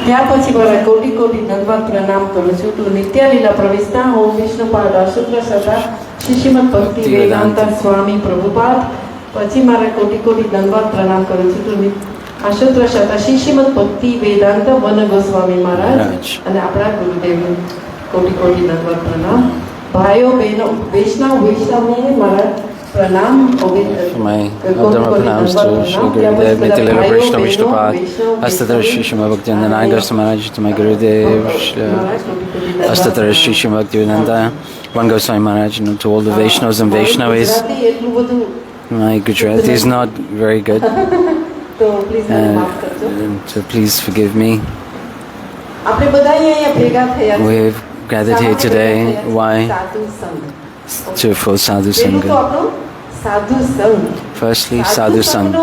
ત્યાર પછી મારા કોટી કોટી ધન્યવાદ પ્રણામ કરું છું. તું નિત્ય લીલા પ્રવેશતા હું વિષ્ણુપાદ અશુક્ર સદા શ્રીમદ ભક્તિ વેદાંતા સ્વામી પ્રભુપાદ. પછી મારા કોટી કોટી ધન્યવાદ પ્રણામ કરું છું. તું અશુક્ર સદા શ્રીમદ ભક્તિ વેદાંત વન ગોસ્વામી મહારાજ અને આપણા ગુરુદેવ કોટી કોટી ધન્યવાદ પ્રણામ. ભાઈઓ બહેનો વૈષ્ણવને મારા प्रणाम. My Dharma pranams to Shri Gurudev, Nityalila Krishna Vishnupad, Astatara Shri Srimad Bhaktivedanta Nagarsa Maharaj, to my Gurudev, Astatara Shri Srimad Bhaktivedanta, Van Goswami Maharaj, to all the Vaishnavas and Vaishnavis. My Gujarati is not very good, so please forgive me. We've gathered here today. Why? To for Sadhu Sangha. Firstly, Sadhu Sangha.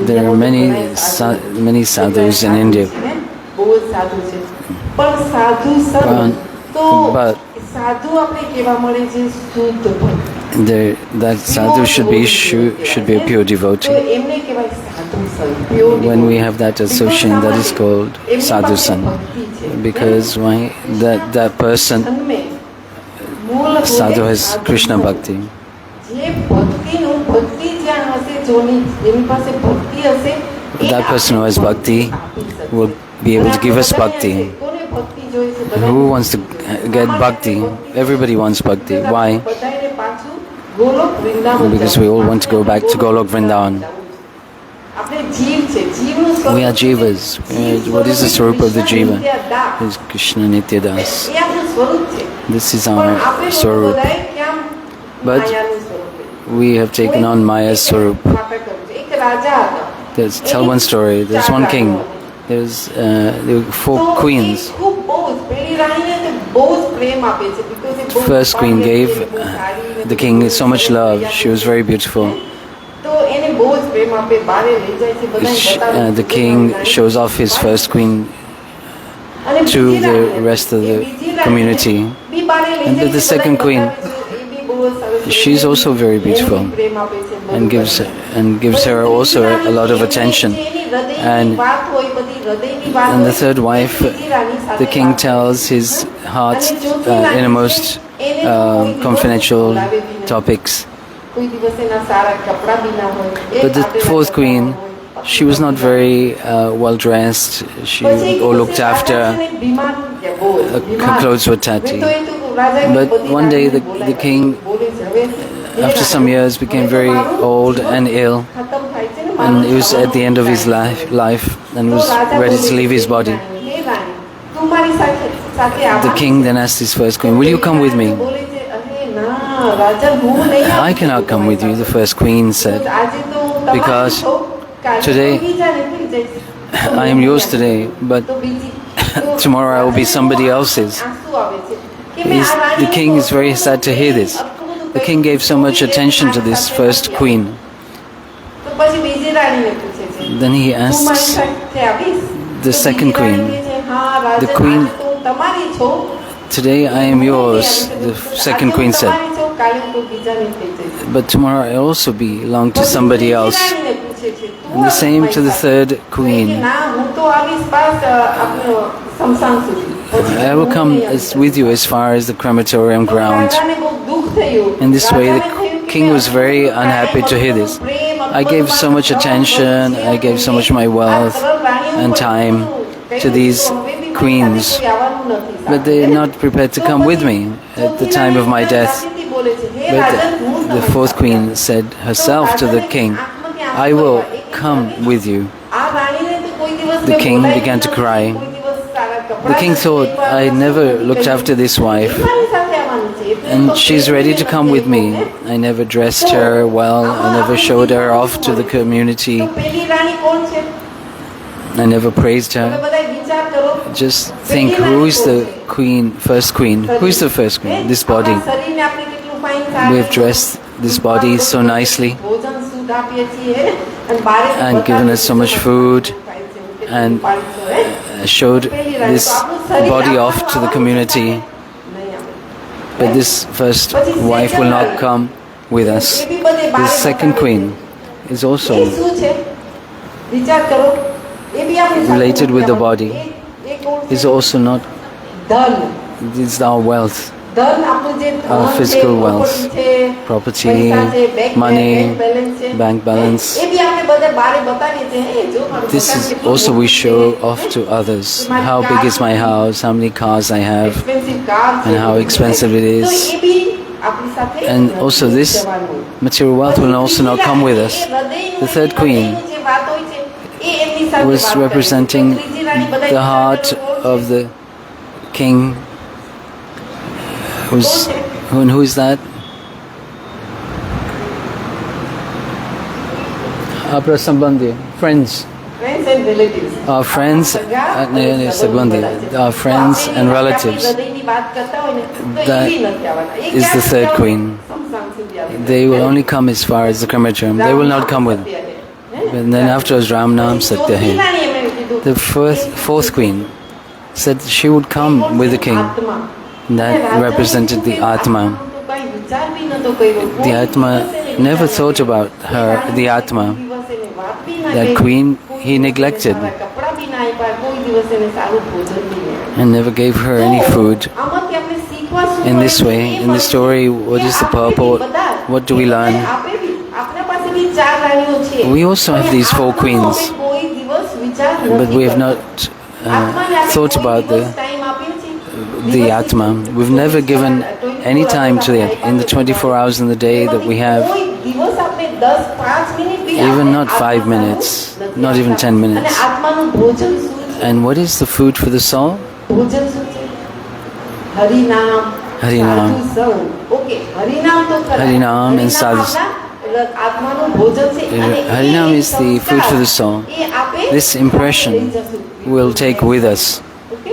There are many sadhus in India. But that sadhu should be a pure devotee. When we have that association, that is called Sadhu Sangha. Because why? That person, sadhu, has Krishna Bhakti. That person who has Bhakti will be able to give us Bhakti. Who wants to get Bhakti? Everybody wants Bhakti. Why? Because we all want to go back to Golok Vrindavan. We are jivas. What is the swarup of the jiva? It is Krishna Nityadas. This is our swarup. But we have taken on Maya's swarup. Tell one story. There's one king. There were 4 queens. First queen gave the king so much love. She was very beautiful. The king shows off his first queen to the rest of the community. And the second queen, she's also very beautiful and gives her also a lot of attention. And the third wife, the king tells his heart's innermost confidential topics. But the fourth queen, she was not very well dressed. She all looked after. Her clothes were tatty. But one day the king, after some years, became very old and ill, and he was at the end of his life and was ready to leave his body. The king then asked his first queen, "Will you come with me?" "I cannot come with you," the first queen said, "because today I am yours today, but tomorrow I will be somebody else's." The king is very sad to hear this. The king gave so much attention to this first queen. Then he asks the second queen, the queen, "Today I am yours," the second queen said, "but tomorrow I also belong to somebody else." And the same to the third queen. "I will come with you as far as the crematorium ground." In this way, the king was very unhappy to hear this. "I gave so much attention, I gave so much of my wealth and time to these queens, but they are not prepared to come with me at the time of my death." But the fourth queen said herself to the king, "I will come with you." The king began to cry. The king thought, "I never looked after this wife, and she's ready to come with me. I never dressed her well, I never showed her off to the community, I never praised her." Just think, who is the queen, first queen? Who is the first queen? This body. We have dressed this body so nicely and given us so much food and showed this body off to the community. But this first wife will not come with us. The second queen is also વિચાર કરો એ બી આપણી સાથે related with the નથી body આવવાનું. એક ઓળ is છે also not, ધન. it's our wealth, ધન આપણું જે our ધન છે, physical wealth, property છે, property, પૈસા છે, bank money, balance છે. bank balance. એ બી આપણે બધા બારે બતાવીએ છીએ. હે, જો મારું This મકાન is કેટલું also we મોટું show છે, off હે? to others. કે મારી How car big is my કેટલી house, how many cars I have. expensive car છે, and how expensive it is. તો એ બી આપણી સાથે And નથી also this જવાનું. material wealth will also not come with us. A હૃદયનું The third queen હૃદયનું જે વાત હોય છે, એ એમની સાથે was વાત કરે છે. representing તો ત્રીજી રાણી બધા the heart વિચાર કરે, of the king. Who is that? Apra Sambandhi, friends. friends and relatives. Our friends, સગા no, અને no, સંબંધી Sambandhi, બધા છે. our તો friends આપણે and એની relatives. સાથે હૃદયની વાત કરતા હોય ને, તો That એ બી નથી આવવાના. એ is ક્યાં the સુધી third આવવાના? queen. શમશાન સુધી આવવાના. They will only come as far as the crematorium. They will not come with. હે? And then afterwards, Ram Nam ચોથી Satyahi. રાણી એમણે કીધું, The fourth queen said she would come with the king. આત્મા. That represented the Atma. તો કાંઈ વિચાર બી નતો કર્યો. The કોઈ Atma દિવસ એને never વિચાર thought નતો. about her, the Atma. કોઈ દિવસ એને વાત બી ના That કરી. queen કોઈ he દિવસ એને neglected સારા કપડાં બી ના આપ્યા. કોઈ દિવસ એને સારું ભોજન બી ના આપ્યું. and never gave her any તો food. આમાંથી આપણે શીખવા શું In મળે this છે? way, એ in the મળે story, what કે is the આપણે બી purport? બધા, What do we A learn? બધા આપણે બી, આપણા પાસે બી 4 રાણીઓ છે. We also have પણ these 4 આત્માનો queens, આપણે કોઈ દિવસ વિચાર but નથી we have કરતા. not આત્માને આપણે thought કોઈ about દિવસ time આપ્યો છે? the દિવસ Atma. We've never given 24 any time to આપણે it આપ્યા in the નથી 24 hours in the day that we have. કોઈ દિવસ આપણે 10-5 મિનિટ બી Even આપણે not 5 આત્મા minutes, સારું not નથી even આપતા. 10 minutes. અને આત્માનું ભોજન શું છે? And what is the food for the soul? ભોજન શું છે? હરિનામ, હરિનામ. સાધુ સંગ. ઓકે, હરિનામ તો ખરા. હરિનામ and sadhu. આપણા આત્માનું ભોજન છે. અને એ Harinam is the food for the soul. એ આપે This impression લઈ જશું. will take with us. Okay?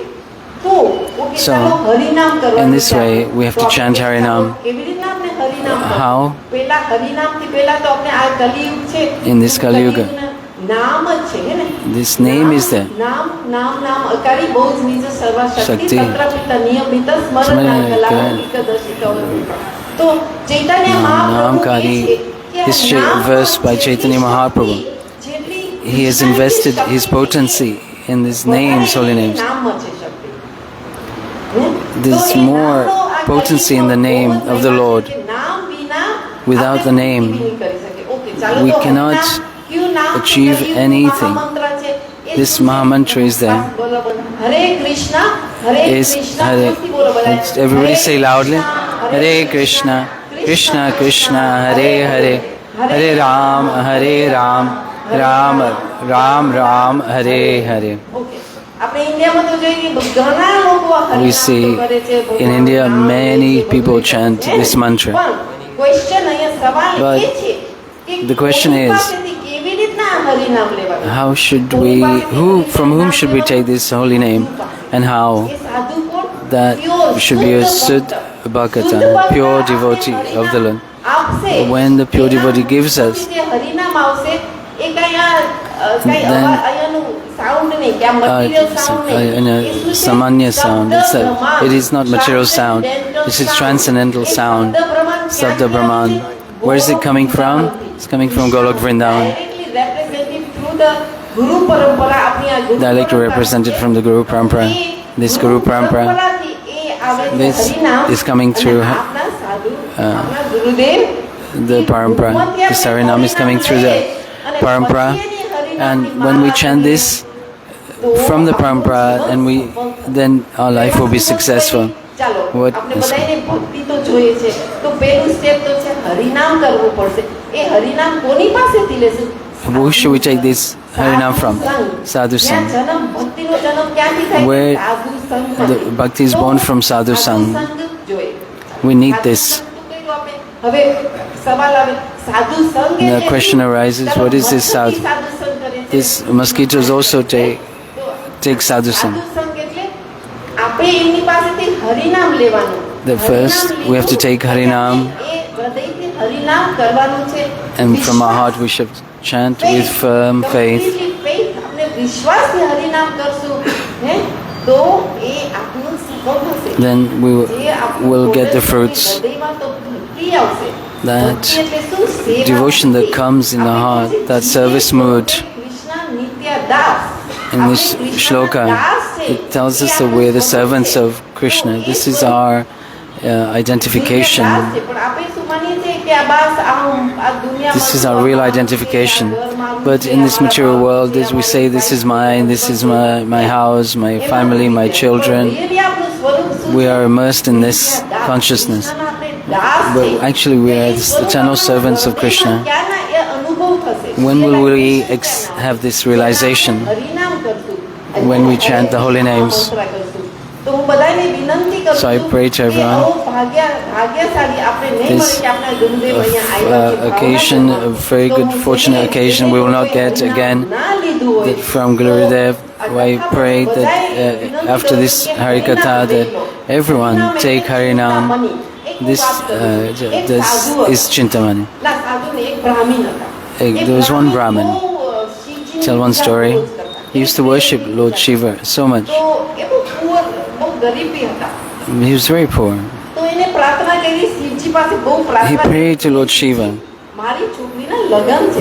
તો, ઓકે, So, ચાલો હરિનામ કરવાનું in this છે way, આપણે. we have તો to આપણે chant Harinam. કેવી રીતના આપણે હરિનામ કરવું? How? પહેલા હરિનામથી પહેલા તો આપણે આ કલિયુગ છે. In this Kaliyuga. કલિયુગના નામ જ છે હે ને? This name is there. નામ નામ નામ અકારી બહુ જ નિજ સર્વશક્તિ શક્તિ. તંત્રપિત નિયમિત સ્મરણ સ્મરણ કલા કલા. એકાદશી કવર. તો ચૈતન્ય નામ મહાપ્રભુ કારી. કહે છે કે આ This નામ verse by જેટલી Chaitanya Mahaprabhu. જેટલી He has invested his potency in his names, holy names. નામમાં છે શક્તિ. હે? There's તો એ more નામનો આ potency in the કલિયુગમાં name બહુ જ of the મહિમા છે Lord. કે નામ વિના Without આપણે the name, કંઈ નહીં કરી શકીએ. ઓકે, ચાલો we તો cannot હરિનામ, કયું નામ છે? achieve કલિયુગનું anything. મહામંત્ર છે. એ This શું છે? Mahamantra is there. બોલો, બોલો. હરે કૃષ્ણ હરે Is કૃષ્ણ Hare. જોરથી બોલો બધા. Everybody હરે say loudly. Krishna, Hare Krishna, Krishna Krishna, Hare Hare, Hare Ram, Ram Ram, Ram, Hare Hare. Okay. આપણે ઇન્ડિયામાં તો જોઈએ કે ઘણા લોકો આ We હરિનામ see તો કરે છે, ભગવાનનું in India નામ લે many છે, બધું people કરે chant છે. this mantra. પણ question અહીંયા સવાલ But એ છે કે the question કોની is, પાસેથી કેવી રીતના આ હરિનામ લેવાનું? How should કોની we, પાસેથી from whom હરિનામ should we take લેવાનું? this holy name and how? એ સાધુ કોણ? That Pure, should be a શુદ્ધ Suddha ભક્ત. Bhakta, શુદ્ધ ભક્ત pure આપણે devotee of the Lord. આપશે. When the pure એના devotee gives us, જે હરિનામ આવશે એ કઈ આ કઈ then, અવાજ અહીંયાનું sound નહીં કે આ material sound નહીં. in a એ શું છે? samanya sound. શબ્દ બ્રહ્માંડ. It is not material sound. This is transcendental A sound. શબ્દ બ્રહ્માંડ Sabda ક્યાંથી Brahman. આવશે? Where is it coming from? It's coming from Golok Vrindavan. Directly represented through the Guru Parampara. આપણી આ ગુરુ Directly પરંપરા represented છે. from the Guru Parampara. A This ગુરુ Guru Parampara, પરંપરાથી એ આવે છે this હરિનામ. is coming અને through આપણા સાધુ, આપણા ગુરુદેવ the parampara. This Harinam is coming through the parampara. And when we chant this from the parampara, then our life will be successful. ચાલો What આપણે is- બધાને ભક્તિ તો જોઈએ છે તો પહેલું સ્ટેપ તો છે હરિનામ કરવું પડશે. એ હરિનામ કોની પાસેથી લેશું? Who should we take this Harinam from? Sadhu ત્યાં Sangh. જન્મ, ભક્તિનો જન્મ ક્યાંથી થાય? Where સાધુ સંઘમાંથી. the bhakti is born from Sadhu સાધુ Sangh. સંઘ જોઈએ. We need સાધુ this. સંઘ તો કર્યું આપણે. હવે સવાલ આવે સાધુ સંઘ The એટલે question શું? arises, ચાલો, what is this વર્ષોથી sadhu? સાધુ સંઘ કરે છે. These mosquitoes also take Sadhu સાધુ Sangh. સંઘ એટલે આપણે એમની પાસેથી હરિનામ લેવાનું. The first, હરિનામ we have to take લીધું, Harinam. એ હૃદયથી હરિનામ કરવાનું છે. And from our વિશ્વાસ. heart we should chant with firm faith. આપણે વિશ્વાસથી હરિનામ કરશું હે તો એ આપણું સફળ થશે. Then we જે આપણું will get the પોતાનું fruits. હૃદયમાં તો ભક્તિ આવશે. That ભક્તિ એટલે શું? સેવા devotion that ભક્તિ. comes in the આપણે heart, જે that જીવીએ service છીએ, mood. Krishna in this shloka, it tells us that we're the servants of Krishna. This is our identification. This is our real identification. But in this material world, as we say, this is mine, this is my house, my family, my children, we are immersed in this consciousness. But actually we are the eternal servants of Krishna. When will we have this realization? When we chant the holy names. So I pray to everyone, this occasion, a very good fortunate occasion we will not get again, that from Gurudev, I pray that after this Harikatha that everyone take Harinam. This is Chintamani. There was one Brahmin, tell one story, he used to worship Lord Shiva so much. He was very poor. He prayed to Lord Shiva,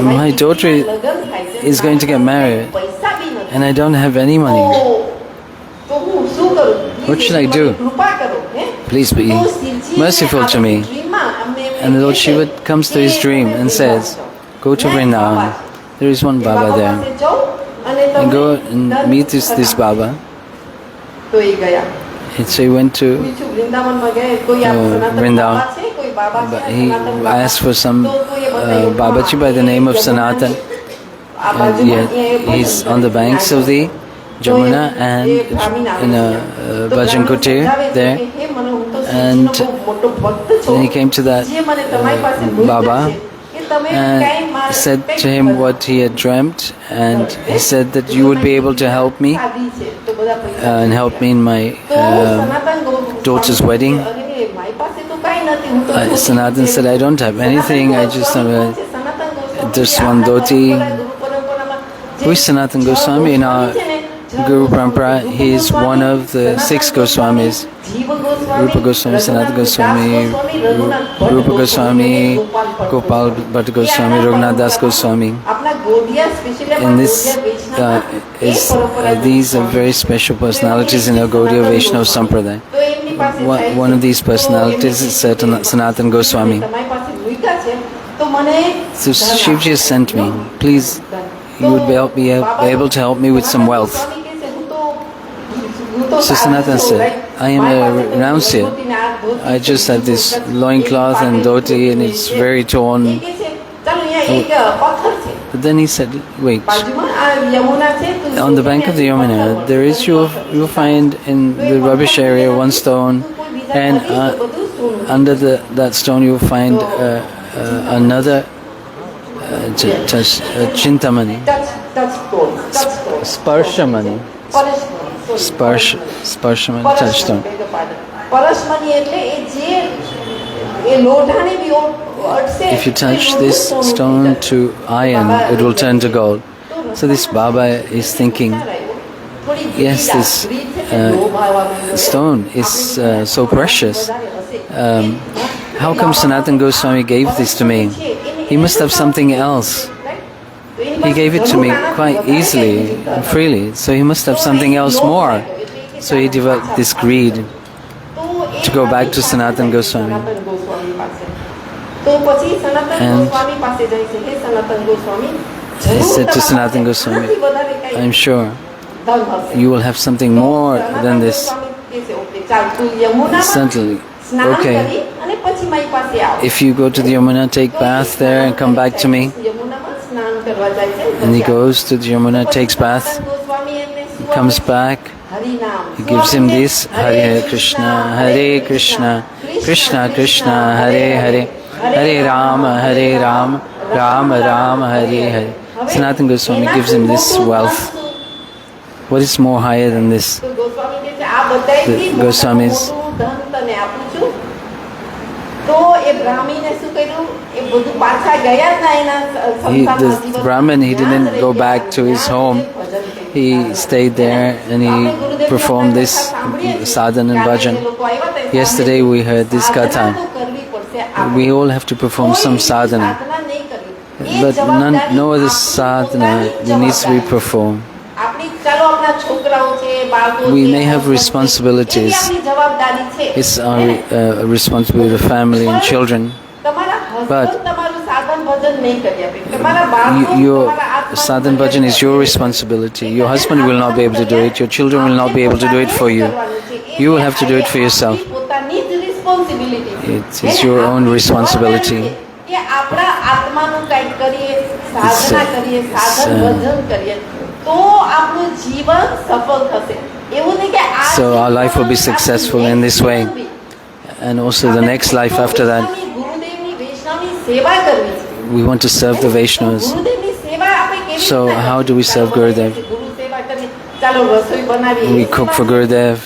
my daughter is going to get married and I don't have any money. What should I do? Please be merciful to me. And Lord Shiva comes to his dream and says, go to Vrindavan, there is one Baba there. And go and meet this Baba. And so he went to Vrindavan. He asked for some Babaji by the name of Sanatan. And yet he's on the banks of the Jamuna and in a bhajan kutir there. And then he came to that Baba and said to him what he had dreamt, and he said that you would be able to help me and help me in my daughter's wedding. Sanatan said, I don't have anything, I just have just one dhoti. Who is Sanatan Goswami? In our Guru Parampara, he is one of the 6 Goswamis. Rupa Goswami, Sanatana Goswami, Rupa Goswami, Gopal Bhatta Goswami, Raghunath Das Goswami. And these are very special personalities in our Gaudiya Vaishnava Sampradaya. One of these personalities is Sanatana Goswami. So Shivji has sent me. Please, you would be able to help me with some wealth. So Sanatan said, I am a renunciate. I just have this loincloth and dhoti and it's very torn. But then he said, wait, on the bank of the Yamuna, there is you'll find in the rubbish area one stone, and under that stone you'll find another Chintamani. Sparshamani. Sparshamani, touchstone. If you touch this stone to iron, it will turn to gold. So this Baba is thinking, yes, this stone is so precious. How come Sanatana Goswami gave this to me? He must have something else. He gave it to me quite easily and freely, so he must have something else more. So he developed this greed to go back to Sanatana Goswami. And he said to Sanatana Goswami, I am sure you will have something more than this. Certainly. Okay. If you go to the Yamuna, take bath there and come back to me. And he goes to the Yamuna, takes bath, comes back, he gives him this, Hare Krishna, Krishna Krishna, Hare Hare, Hare Rama, Rama Rama, Hare Hare. Sanatana Goswami gives him this wealth. What is more higher than this? The Goswamis. The Brahmin, he didn't go back to his home. He stayed there and he performed this sadhana and bhajan. Yesterday we heard this katha. We all have to perform some sadhana. But no other sadhana needs to be performed. ચાલો આપણા છોકરાઓ છે, બાળકો We છે, may have husband છે, responsibilities. એવી આપણી જવાબદારી છે. It's our responsibility of family and children. તમારા But husband તમારું સાધન ભજન નહીં કરી આપે. તમારા બાળકો, Your તમારા આત્મા sadhan bhajan is your responsibility. Your husband will not be able to do it. Your children will not be able to do it for you. You will have to do it for yourself. પોતાની જ responsibility છે. It's your own responsibility. કે આપણા આત્માનું કંઈક કરીએ, સાધના કરીએ, સાધન ભજન કરીએ, તો આપણું જીવન સફળ થશે. એવું નહીં કે આ So our life will be successful in this way. And also the next life after that. ગુરુદેવની વૈષ્ણવની સેવા કરવી છે. We want to serve the Vaishnavas. ગુરુદેવની સેવા આપણે કેવી So રીતના how કરવી? do we serve ચાલો Gurudev? ગુરુ સેવા કરીએ. ચાલો રસોઈ બનાવીએ. We cook for Gurudev.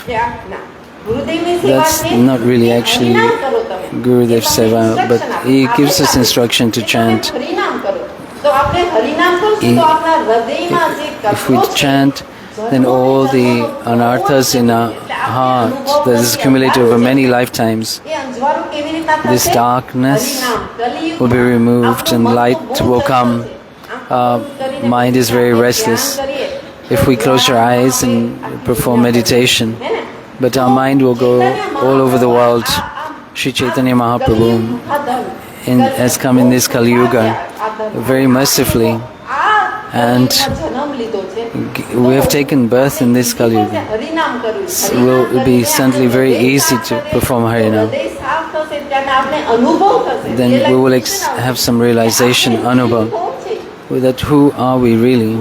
ના. ગુરુદેવની સેવા That's છે. not really actually હરિનામ કરો તમે. Gurudev એ તમને Seva, but instruction he આપે. gives us આપણે instruction to chant. હરિનામ કરો. તો આપણે હરિનામ કરશું તો આપણા હૃદયમાં જે If we કચરો છે, chant, then all the anarthas in our heart that is accumulated over many lifetimes, એ અંજવાળું કેવી રીતના થશે? this darkness હરિનામ, કલિયુગમાં will be removed and આપણું light મન બહુ will come. સરળ છે. આંખો બંધ કરીને Mind is very આપણે restless. ધ્યાન કરીએ. If we close our eyes and perform meditation, but our mind will go all over the world. Sri Chaitanya Mahaprabhu has come in this Kali Yuga very mercifully, and we have taken birth in this Kali Yuga. So it will be certainly very easy to perform Harinam. Then we will have some realization, Anubhav, that who are we really?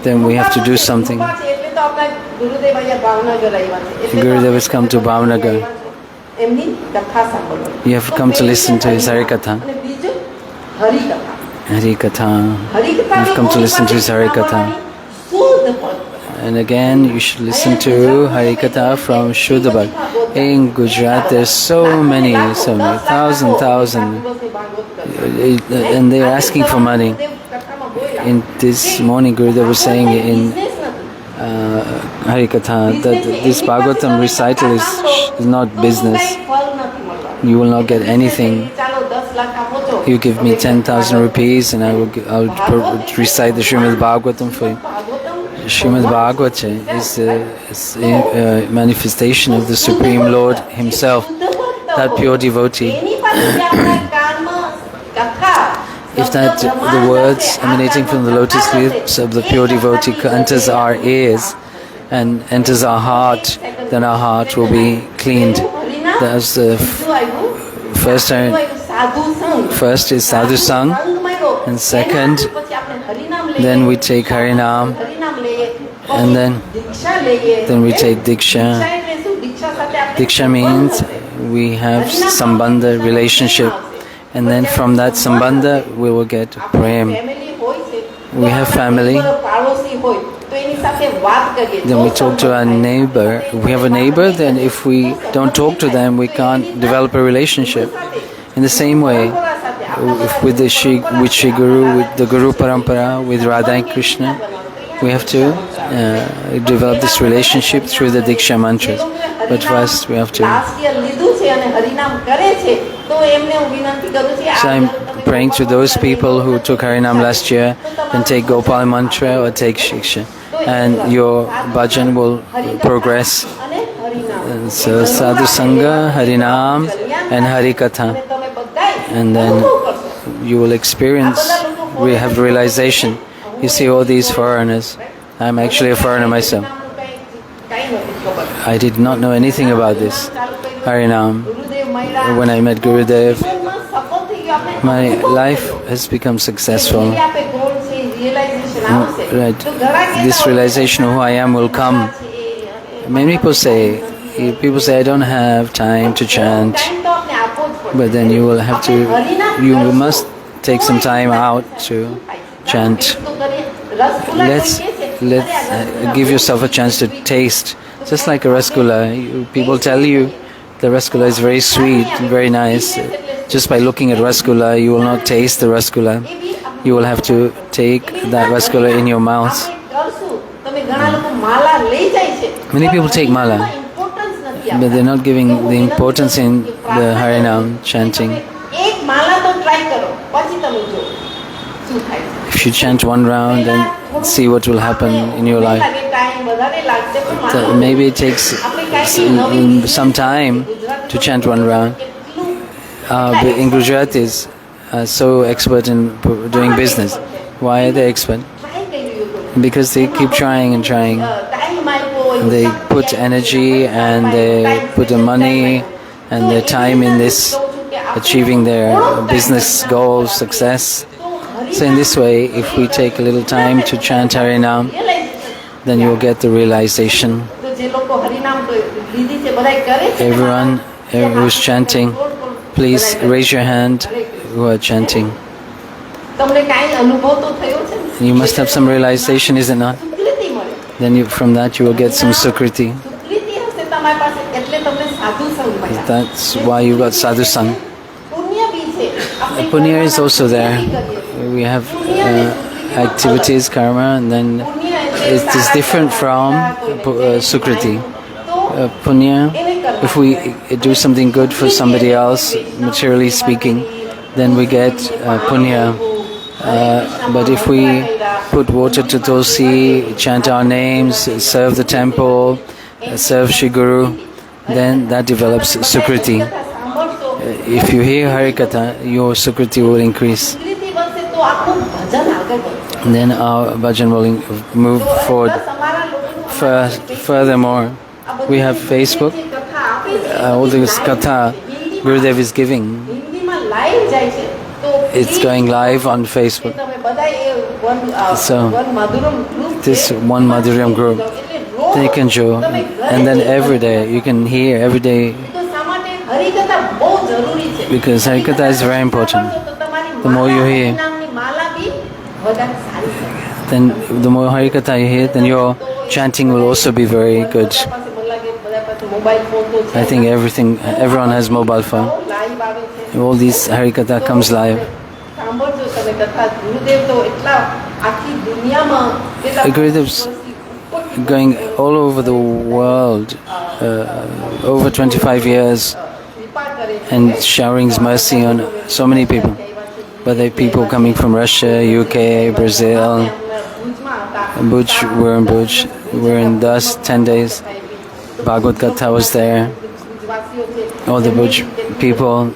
Then we have to do something. Gurudev has come to Bhavnagar. You have come to listen to his Harikatha. Harikatha. You have come to listen to his Harikatha. And again, you should listen to Harikatha from Shuddhabad. In Gujarat, there's so many, thousand, and they are asking for money. In this morning, Gurudev was saying in Harikatha that this Bhagavatam recital is not business. You will not get anything. You give me 10,000 rupees and I'll recite the Srimad Bhagavatam for you. Srimad Bhagavatam is a manifestation of the Supreme Lord Himself, that pure devotee. If that the words emanating from the lotus lips of the pure devotee enters our ears and enters our heart, then our heart will be cleaned. That's the first is Sadhu Sang, and second, then we take Harinam, and then we take Diksha. Diksha means we have Sambandha relationship. And then from that sambandha, we will get prem. We have family. Then we talk to our neighbor. If we have a neighbor, then if we don't talk to them, we can't develop a relationship. In the same way, with Shri Guru, with the Guru Parampara, with Radha and Krishna, we have to develop this relationship through the Diksha mantras. But first, we have to. So I'm praying to those people who took Harinam last year and take Gopal mantra or take Shiksha, and your bhajan will progress. So Sadhu Sangha, Harinam and Harikatha, and then you will experience, we have realization. You see all these foreigners. I'm actually a foreigner myself. I did not know anything about this Harinam. When I met Gurudev, my life has become successful. Right. This realization of who I am will come. Many people say I don't have time to chant, but then you will have to, you must take some time out to chant. Let's give yourself a chance to taste, just like a rasgulla. People tell you the rasgulla is very sweet and very nice. Just by looking at rasgulla, you will not taste the rasgulla. You will have to take that rasgulla in your mouth. Many people take mala, but they're not giving the importance in the Harinam chanting. If you chant one round, then see what will happen in your life. Maybe it takes some time to chant one round. In Gujarat is so expert in doing business. Why are they expert? Because they keep trying and trying. They put energy and they put the money and their time in this, achieving their business goals, success. So in this way, if we take a little time to chant Harinam, then you'll get the realization. Everyone who's chanting, please raise your hand who are chanting. You must have some realization, is it not? Then from that you will get some sukriti. That's why you got sadhu sang. Punya is also there. We have activities, karma, and then it is different from sukriti. Punya, if we do something good for somebody else, materially speaking, then we get punya. But if we put water to Tulsi, chant our names, serve the temple, serve Shri Guru, then that develops sukriti. If you hear Harikatha, your sukriti will increase. Then our bhajan will move forward. Furthermore, we have Facebook. All this katha Gurudev is giving, it's going live on Facebook. So this one Madhuryam group, they can show, and then every day you can hear every day, because Harikatha is very important. The more you hear, then the more Harikatha you hear, then your chanting will also be very good. I think everyone has mobile phone. All these Harikatha comes live. Gurudev's going all over the world, over 25 years, and showering his mercy on so many people. But there are people coming from Russia, UK, Brazil, Bhuj, we're in Bhuj, we're in Das 10 days. Bhagavad Gita was there. All the Bhuj people,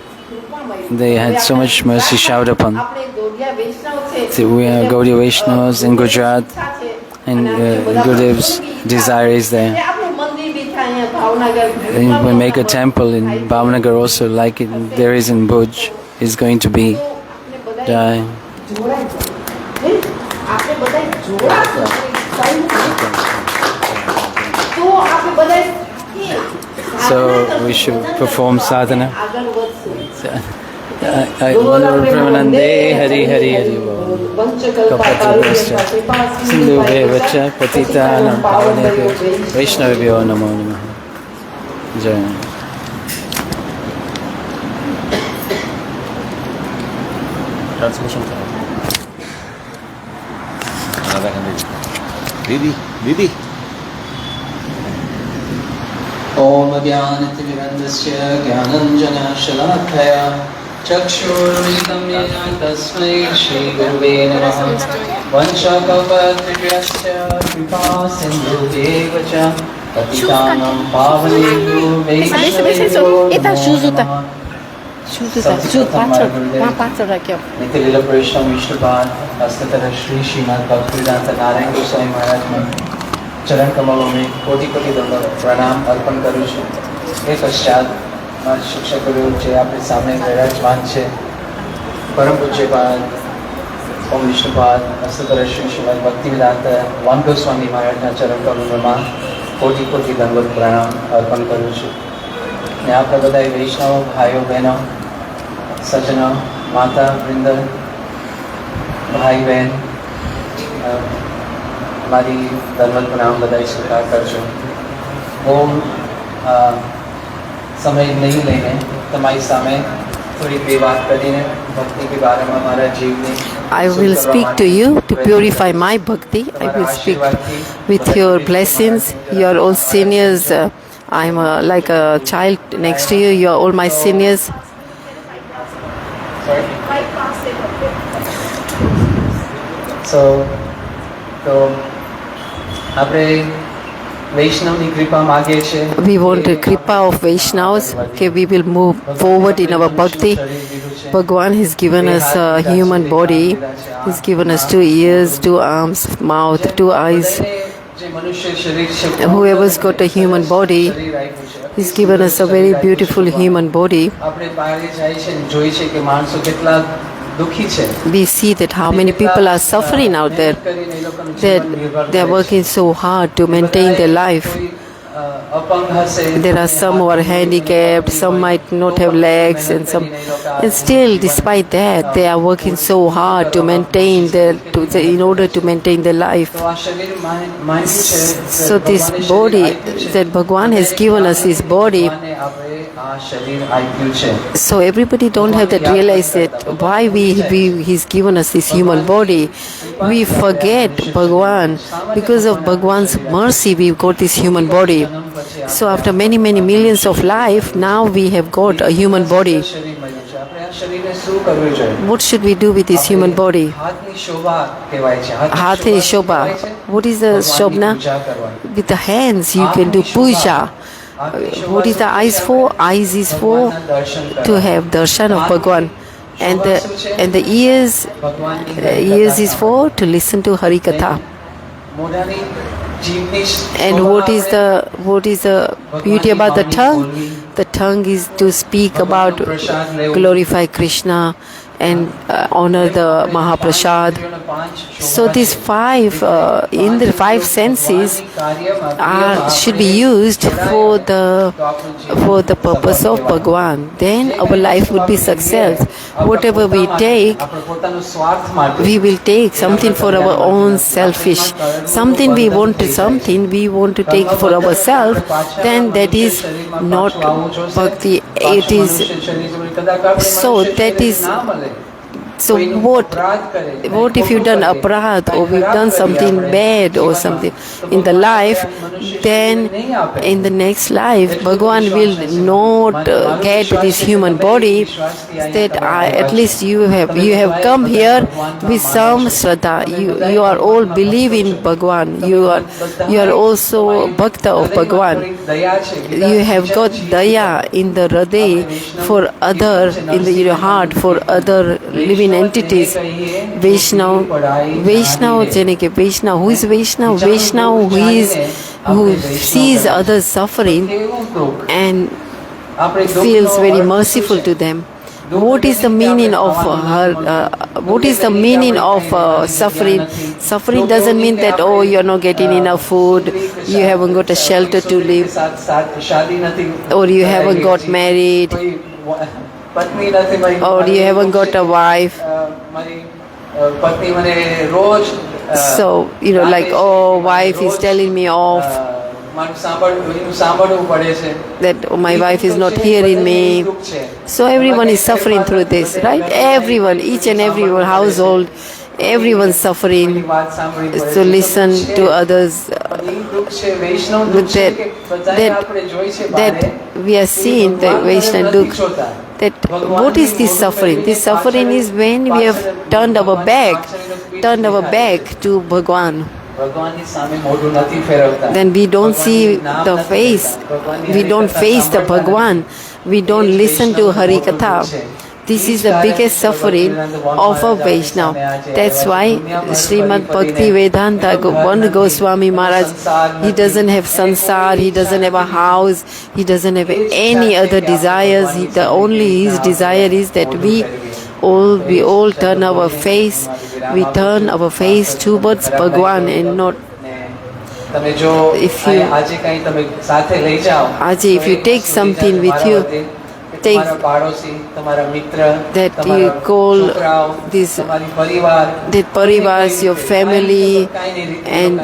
they had so much mercy showered upon. We are Gaudiya Vaishnavas in Gujarat, and Gurudev's desire is there. And we make a temple in Bhavnagar also, like there is in Bhuj, is going to be. Jai. So we should perform sadhana. Premanande Hari Hari Hari Kapatra Sindhu Vacha Patitanam Pavanebhyo Vaishnavibhyo Namo Namaha. Jai. Transmission. Didi. Om Jnanatimirandasya Jnananjana-shalakaya Chakshurmilitam Yena Tasmai Shri Gurave Namaha Vanchakalpatriyasya Kripa Sindhubheva Cha Patitanam Pavanebhyo Vaishnavibhyo Namo Nitilila Prishna Vishnupad Astatara Shri Srimad Bhaktivedanta Narayan Goswami Maharaj चरण कमलों में कोटि कोटि दंडवत प्रणाम अर्पण करूँ છું. એ પશ્ચાત મારા શિક્ષકો જે આપણે સામે વિરાજમાન છે પરમ પૂજ્યપાદ ઓમ વિષ્ણુપાદ અસ્તોત્ર શ્રી શ્રીમદ ભક્તિવેદાંત વાન ગોસ્વામી મહારાજના ચરણ કમલોમાં કોટિ કોટિ દંડવત પ્રણામ અર્પણ કરું છું. ને આપણે બધા વૈષ્ણવ ભાઈઓ બહેનો સજ્જનો માતા વૃંદ ભાઈ બહેન મારી દંડવત પ્રણામ બધાએ સ્વીકાર કરજો. હું સમય નહીં લઈને તમારી સામે થોડી બે વાત કરીને ભક્તિ કે બારેમાં મારા જીવની I will speak to you to purify my bhakti. I will speak with your blessings. You are all seniors. I'm like a child next to you. You are all my seniors. So તો આપણે વૈષ્ણવની કૃપા માંગીએ છીએ. We want the kripa of Vaishnavas. Okay, we will move forward in our bhakti. Bhagwan has given us a human body. He's given us 2 ears, 2 arms, mouth, 2 eyes. જે મનુષ્ય શરીર છે, Whoever's got a human body, શરીર આપ્યું છે. He's given us a very beautiful human body. આપણે બહાર જાય છે ને જોઈ છે કે માણસો કેટલા દુઃખી છે. We see that how many people are suffering out there. કરીને એ લોકોનું That જીવન નિર્ભર they are કરે છે. working so hard to maintain their life. કોઈ, અપંગ હશે, There are some who are handicapped, some might not have legs, and still, despite that, they are working so hard to maintain in order to maintain their life. તો આ શરીર માંગ્યું છે. So this body that Bhagwan has given us, His body. ભગવાને આપણે આ શરીર આપ્યું છે. So everybody don't have that realize that why He's given us this human body. We forget Bhagwan. Because of Bhagwan's mercy, we've got this human body. So after many millions of life, now we have got a human body. શરીર મળ્યું છે. આપણે આ શરીરને શું કરવું જોઈએ? What should we do with this human body? હાથની શોભા કહેવાય છે. હાથની Hathe શોભા Shobha. કહેવાય છે. What is the ભગવાનની Shobna? પૂજા કરવાની. With the hands you can do puja. What is the eyes for? Eyes is for ભગવાનના દર્શન to કરવા. have darshan of Bhagwan. And the ears is for to listen to Hari Katha. મોઢાની જીભની And Shobha what is the beauty about the tongue? The tongue is to speak about glorify Krishna and honor the Mahaprasad. So these 5 in the 5 senses should be used for the purpose of Bhagwan. Then our life would be success. Whatever we take, પોતાનું સ્વાર્થ માટે we will take something for our own selfish. Something we want to take for ourselves, then that is not bhakti. It is so that is. So what if you've done aparad or we've done something bad or something in the life, then in the next life Bhagwan will not get this human body. That at least you have come here with some shraddha. You are all believe in Bhagwan. You are also bhakta of Bhagwan. You have got daya in the hriday for other, in your heart for other living entities. Vaishnav, jene ke Vaishnav. Who is Vaishnav? Vaishnav who sees others suffering and feels very merciful to them. What is the meaning of suffering? Suffering doesn't mean that you're not getting enough food, you haven't got a shelter to live, or you haven't got married, or you haven't got a wife. So like, wife is telling me off, that my wife is not hearing me. So everyone is suffering through this, right? Everyone, each and every household, everyone's suffering. So listen to others. That we are seeing the Vaishnava Dukh. That what is this suffering? This suffering is when we have turned our back to Bhagwan. Then we don't see the face. We don't face the Bhagwan. We don't listen to Hari Katha. This is the biggest suffering of a Vaishnava. That's why Srimad Bhakti Vedanta Bandha Goswami Maharaj, he doesn't have sansar, he doesn't have a house, he doesn't have any other desires. His desire is that we all turn our face towards Bhagwan and not. If you take something with you, that you call this, that parivars, your family and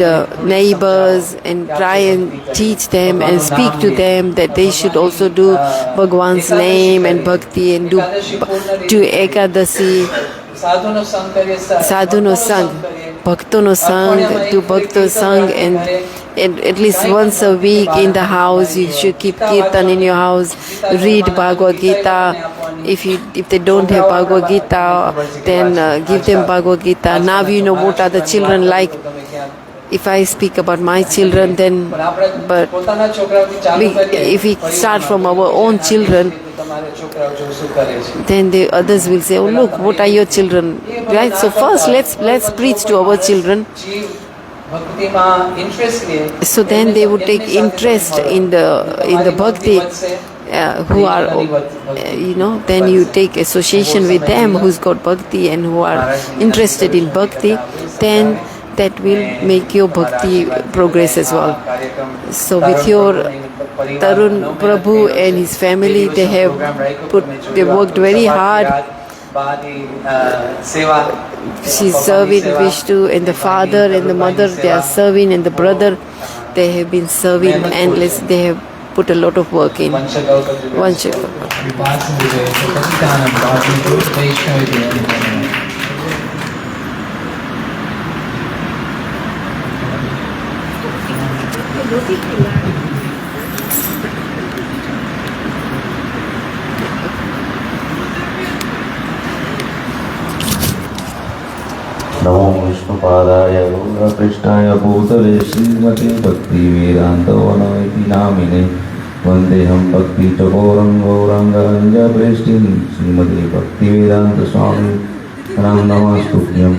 neighbors, and try and teach them and speak to them that they should also do Bhagwan's name and bhakti and do Ekadasi, sadhuno sang, bhaktono sang, do bhakto sang, and at least once a week in the house you should keep kirtan in your house, read Bhagavad Gita. If they don't have Bhagavad Gita, then give them Bhagavad Gita. Now you know what are the children like. If I speak about my children, then પણ આપણે but પોતાના છોકરાઓથી ચાલુ કરીએ if we ફરી start from આપણે our own children, તમારા છોકરાઓ જો શું કરે છે. then the others will say, "Oh, look, what are your children?" Right? So first, let's preach to our children. જીવ ભક્તિમાં interest લે, So then they would take એમની સાથે interest મળે. in the તમારી bhakti. વધશે. Who are then you take association with them who's got bhakti and who are interested in bhakti, then that will make your bhakti progress as well. So with your Tarun Prabhu and his family, they worked very hard. She's serving Vishnu, and the father and the mother, they are serving, and the brother, they have been serving endless. They have put a lot of work in. One second. नमो विष्णुपादाय गौरकृष्णाय भूतले श्रीमते भक्तिवेदान्तवनमिति नामिने वन्देऽहं भक्तिचकोरं गौराङ्गरञ्जप्रेष्ठिं श्रीमते भक्तिवेदान्तस्वामी नमस्तुभ्यं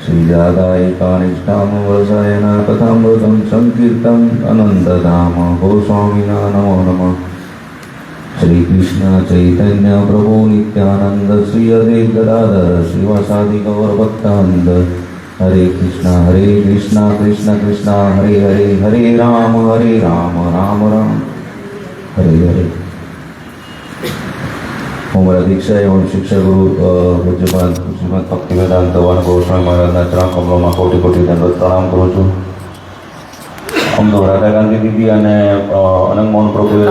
श्रीजादाय कानिष्ठां वरसायन कथामृतं संकीर्तम् अनन्तधाम गोस्वामिना नमो नमः। श्री कृष्ण चैतन्य प्रभु नित्यानंद श्री अद्वैत गदाधर श्रीवासादि गौर भक्तानंद। हरे कृष्णा कृष्ण कृष्ण हरे हरे, हरे राम राम राम हरे हरे। હું મારા દીક્ષા એવં શિક્ષક ગુરુ પૂજ્યપાદ શ્રીમદ ભક્તિવેદાંત ભગવાન ગોસ્વામી મહારાજના ચરણ કમલોમાં કોટી કોટી દંડવત પ્રણામ કરું છું। આમ તો રાધા ગાંધી દીદી અને અનંગ મોહન પ્રભુએ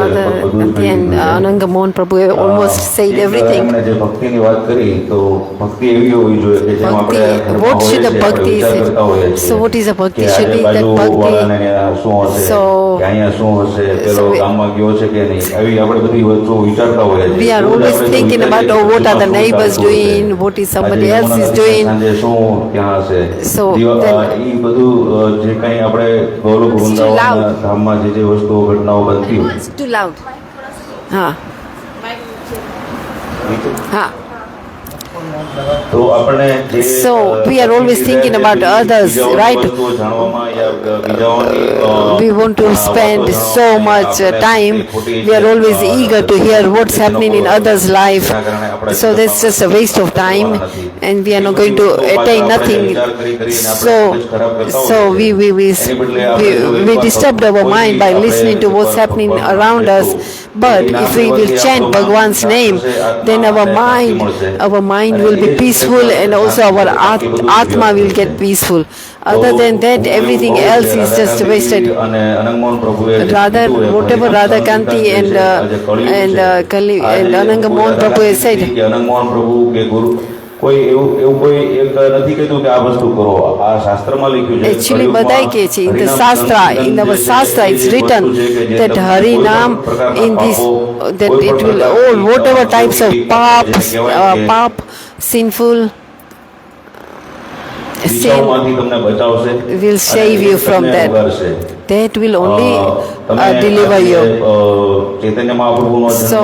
બધું જ કહી દીધું છે. Ananga Mohan Prabhu almost said everything. એમણે જે ભક્તિની વાત કરી તો ભક્તિ એવી હોવી જોઈએ કે જેમ આપણે Bhakti, what should the bhakti વિચાર કરતા હોઈએ is? છીએ So what is a bhakti? કે Should be that આજુબાજુવાળાને bhakti. શું હશે, So- કે અહીંયા શું હશે, પેલો so we- ગામમાં ગયો છે કે નહીં, આવી આપણે બધી વસ્તુઓ વિચારતા હોઈએ છીએ. We are એવું જ always આપણે thinking વિચારીએ about, કે what are the શું neighbors ચાલતું હશે. doing, what is somebody આજે else is યમુના doing. સાંજે શું ત્યાં હશે. So then- એ બધું જે કંઈ આપણે ગૌરવ It's too વૃંદાવનના loud. ધામમાં જે વસ્તુઓ ઘટનાઓ બનતી હોય It's too loud. Ha. Ha. તો આપણે જે, So, we are always thinking about others, બીજાઓની right? વસ્તુઓ જાણવામાં યા બીજાઓની, We want to spend વાતો so જાણવામાં much આપણે time. ખોટી We are always રીતે, eager to hear what's એનો happening in કોઈ others' life. એના કારણે આપણે So that's just a waste of time, and we are not going to attain nothing. So we disturbed our mind by listening to what's happening around us. But if we will chant Bhagwan's name, then our mind will be peaceful, and also our Atma will get peaceful. Other than that, everything else is just wasted. Rather, whatever Radha Kanti and Ananga Mohan Prabhu has said, કોઈ એવું કોઈ એક નથી કહેતું કે આ વસ્તુ કરો, આ શાસ્ત્રમાં લખ્યું છે. actually બધાય કહે છે, in the Shastra, in our Shastra it's written that Hari Nam in this, that it will all whatever types of pap, sinful sin દિશાઓમાંથી તમને બચાવશે will save you from અને that. ઉગારશે. That will only તમે deliver you. ચૈતન્ય મહાપ્રભુનો જન્મ So,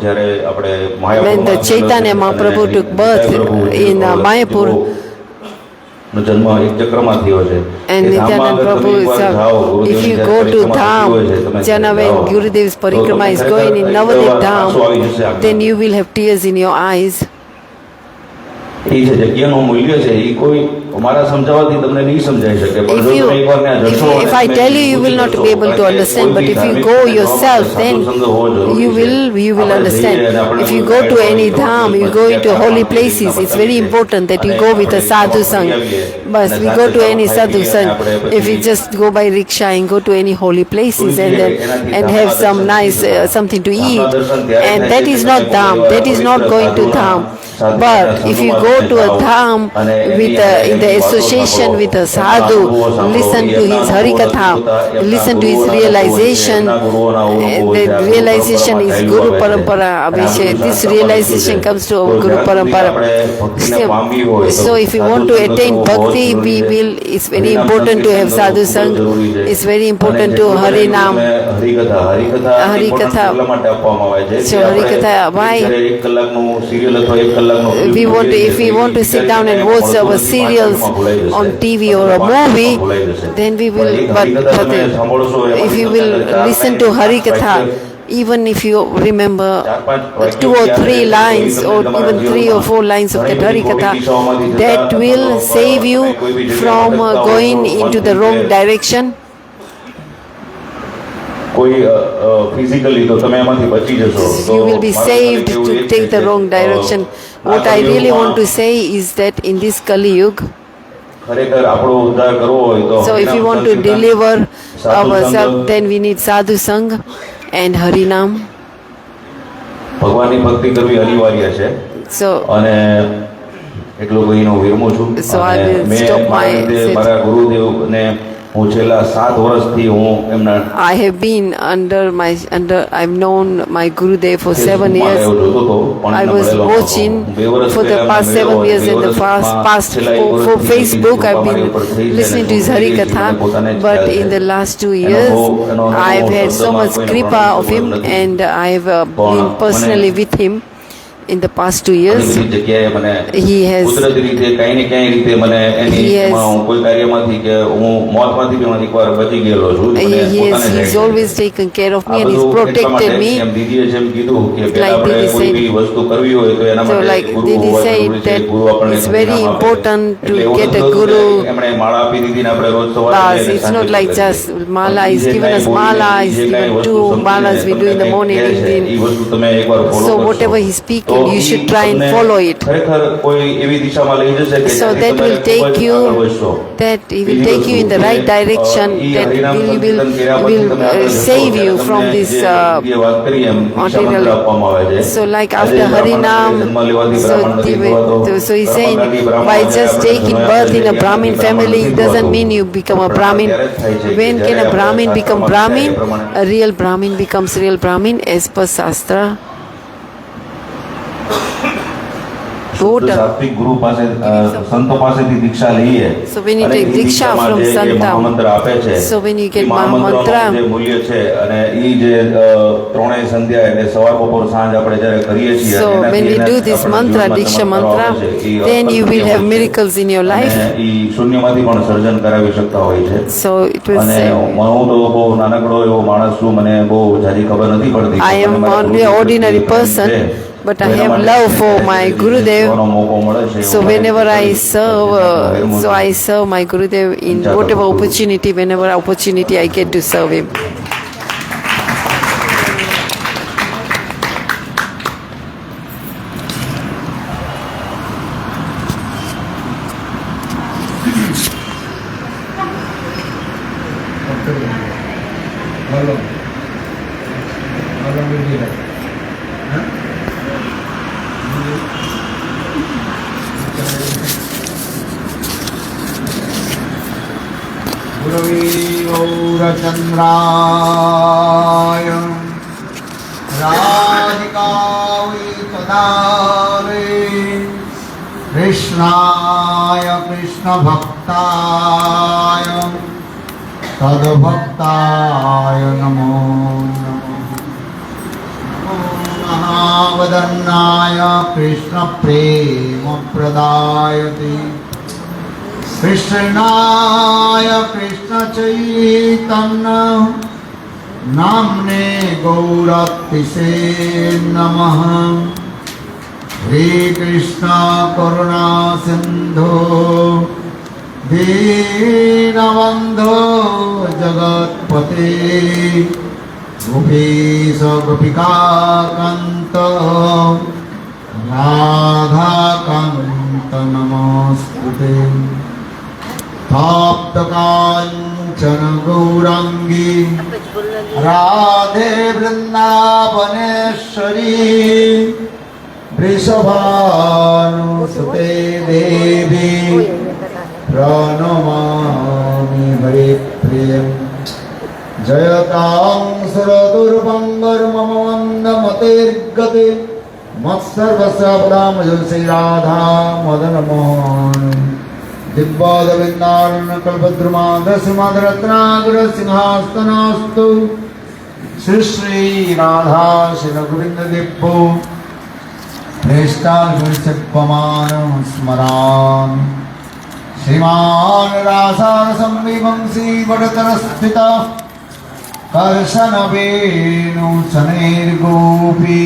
જ્યારે આપણે when the માયાપુરમાં Chaitanya Mahaprabhu took birth in Mayapur, નો જન્મ એક ચક્રમાં થયો છે. and એ ધામમાં Nityananda અગર તમે Prabhu એકવાર is જાઓ, if ગુરુદેવની you જ્યારે go to પરિક્રમા થતી હોય છે, તમે Dham, Jana, when જાઓ, Gurudev's તો parikrama is તમને going in ખરેખર Navadip આંસુ આવી જશે Dham, આંખમાં. then you will have tears in your eyes. એ જે જગ્યાનું મૂલ્ય છે એ કોઈ મારા સમજાવવાથી તમને નહીં સમજાઈ શકે. પણ જો તમે એકવાર ત્યાં જશો અને If I તમે tell you, you will not be able to understand. But if you go yourself, then you will understand. If you go to any dham, you go into holy places, it's very important that you go with a sadhu sang. But we go to any sadhu sang. If we just go by rickshaw and go to any holy places and have some nice something to eat, and that is not dham. That is not going to dham. But if you go to a dham in the association with a sadhu, listen to his harikatha, listen to his realization, the realization is Guru Parampara. This realization comes to our Guru Parampara. So if you want to attain bhakti, it's very important to have sadhu sang. It's very important to Harinam. Harikatha. So Harikatha, why? If we want to sit down and watch our serials on TV or a movie, then we will. But if you will listen to Harikatha, even if you remember 2 or 3 lines or even 3 or 4 lines of the Harikatha, that will save you from going into the wrong direction. Physically તો તમે એમાંથી બચી જશો. You will be saved to take the wrong direction. What I really want to say is that in this Kali Yuga, ખરેખર આપણો ઉદ્ધાર કરવો હોય તો so if you want to deliver ourselves, then we need sadhu sang and Harinam. ભગવાનની ભક્તિ કરવી અનિવાર્ય છે. So અને એટલું કહીને હું વિરમું છું. So I will મેં stop my મારા ગુરુદેવને હું છેલ્લા 7 વર્ષથી હું એમના I have been I've known my Gurudev for 7 years. I was watching for the past 7 years in the past for Facebook. I've been listening to his Harikatha, but in the last 2 years I've had so much kripa of him, and I've been personally with him. In the past 2 years, he has he's always taken care of me, and he's protected me. Like Didi said, so like Didi said that it's very important to get a guru. It's not like just mala. He's given us mala. He's given 2 malas we do in the morning and evening. So whatever he's speaking, you should try and follow it. So that will take you, he will take you in the right direction. That will save you from this material. So like after Harinam, so he's saying, by just taking birth in a Brahmin family, it doesn't mean you become a Brahmin. When can a Brahmin become Brahmin? A real Brahmin becomes real Brahmin as per Shastra. સાત્વિક ગુરુ પાસે સંતો પાસેથી દીક્ષા લઈએ. So when you take diksha from Santa, મહામંત્ર આપે છે. so when you get મહામંત્રનું Mahamantra, જે મૂલ્ય છે અને ઈ જે ત્રણેય સંધ્યા એટલે સવાર બપોર સાંજ આપણે જ્યારે કરીએ છીએ, so એનાથી when we do this આપણા mantra, જીવનમાં diksha ચમત્કારો mantra, આવે છે. ઈ then you will have અપ્રતિમ miracles in your life. અને ઈ શૂન્યમાંથી પણ સર્જન કરાવી શકતા હોય છે. So it was અને હું તો બહુ નાનકડો એવો માણસ છું, મને બહુ જાજી ખબર નથી પડતી. I am only an ordinary person, but I have love for my Gurudev. So whenever I serve, I serve my Gurudev in whatever opportunity, whenever opportunity I get to serve him. गौरचन्द्राय राधिकायै तदारे कृष्णाय कृष्णभक्ताय तद्भक्ताय नमो नमः। महावदन्नाय कृष्णप्रेमप्रदायते कृष्णाय कृष्णचैतन्य नाम्ने गौरतिसे नमः। हे कृष्ण करुणा सिंधु दीनबन्धो जगत्पते गोपीश गोपिकान्त राधाकान्त नमोस्तुते। तप्तकाञ्चन गौराङ्गी राधे वृन्दावनेश्वरी वृषभानुसुते देवी प्रणमामि हरिप्रियम् जयतां सुरदुर्भङ्गर्मम मन्दमतेर्गते मत्सर्वस्यापदां श्री राधा मदन मोहन दिव्यादविन्दारणकल्पद्रुमादसिंहादरत्नागर सिंहासनास्तु श्री श्री राधा श्री गोविंद दिव्यो प्रेष्टान् स्मरामि श्रीमान रासार संविवंसी वडतरस्थिता कर्शन वेणु शनैर्गोपी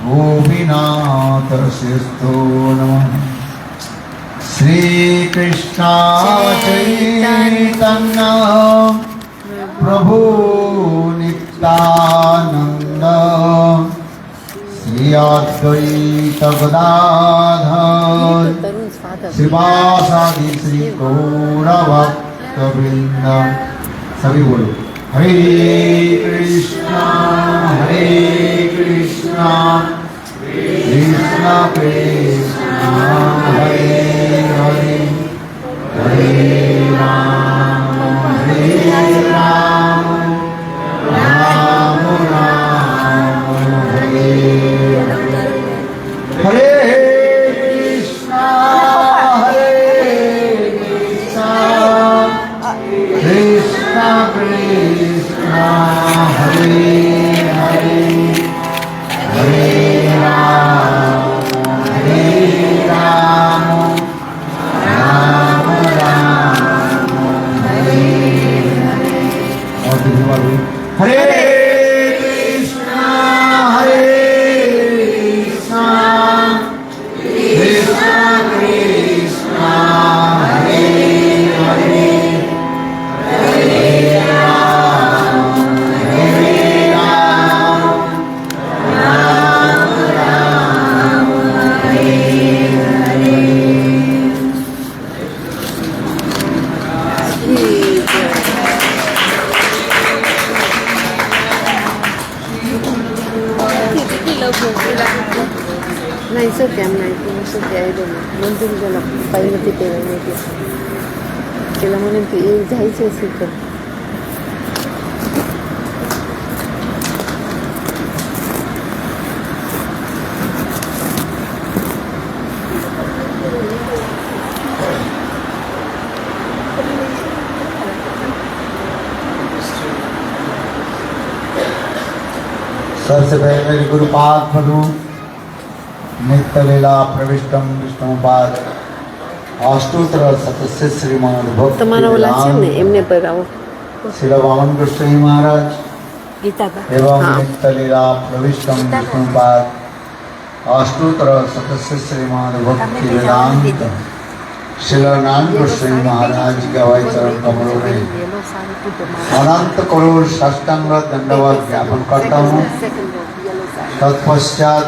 गोपीनाथर्षिस्तो नमः श्री कृष्ण चैतन्य प्रभु नित्यानंद श्री अद्वैत गदाधर श्रीवासादि श्री गौरभक्तवृंद सभी बोलो हरे कृष्णा कृष्णा कृष्णा हरे हरे हरे राम राम राम हरे हरे कृष्णा कृष्णा कृष्णा हरे हरे हरे राम राम राम हरे हरे और हरे कृष्णा कृष्णा कृष्णा हरे हरे हरे राम राम राम हरे हरे नाही सर कॅम नाही सध्या आयडिया नाही म्हणून त्याला पाहिलं ते तेव्हा माहिती त्याला म्हणून ते जायचं असेल तर सबसे पहले मेरे गुरुपाद प्रभु नित्य लीला प्रविष्टम विष्णुपाद अष्टोत्तर सतस्य श्रीमान भक्त તમારા ઓલા છે ને એમને પર આવો श्री वामन कृष्ण जी महाराज ગીતા एवं હા नित्य लीला प्रविष्टम विष्णुपाद अष्टोत्तर सतस्य श्रीमान भक्ति वेदांत शिलानंद कृष्ण जी महाराज के हवाई चरण कमलों में अनंत करोड़ साष्टांग दंडवत ज्ञापन करता हूँ। तत्पश्चात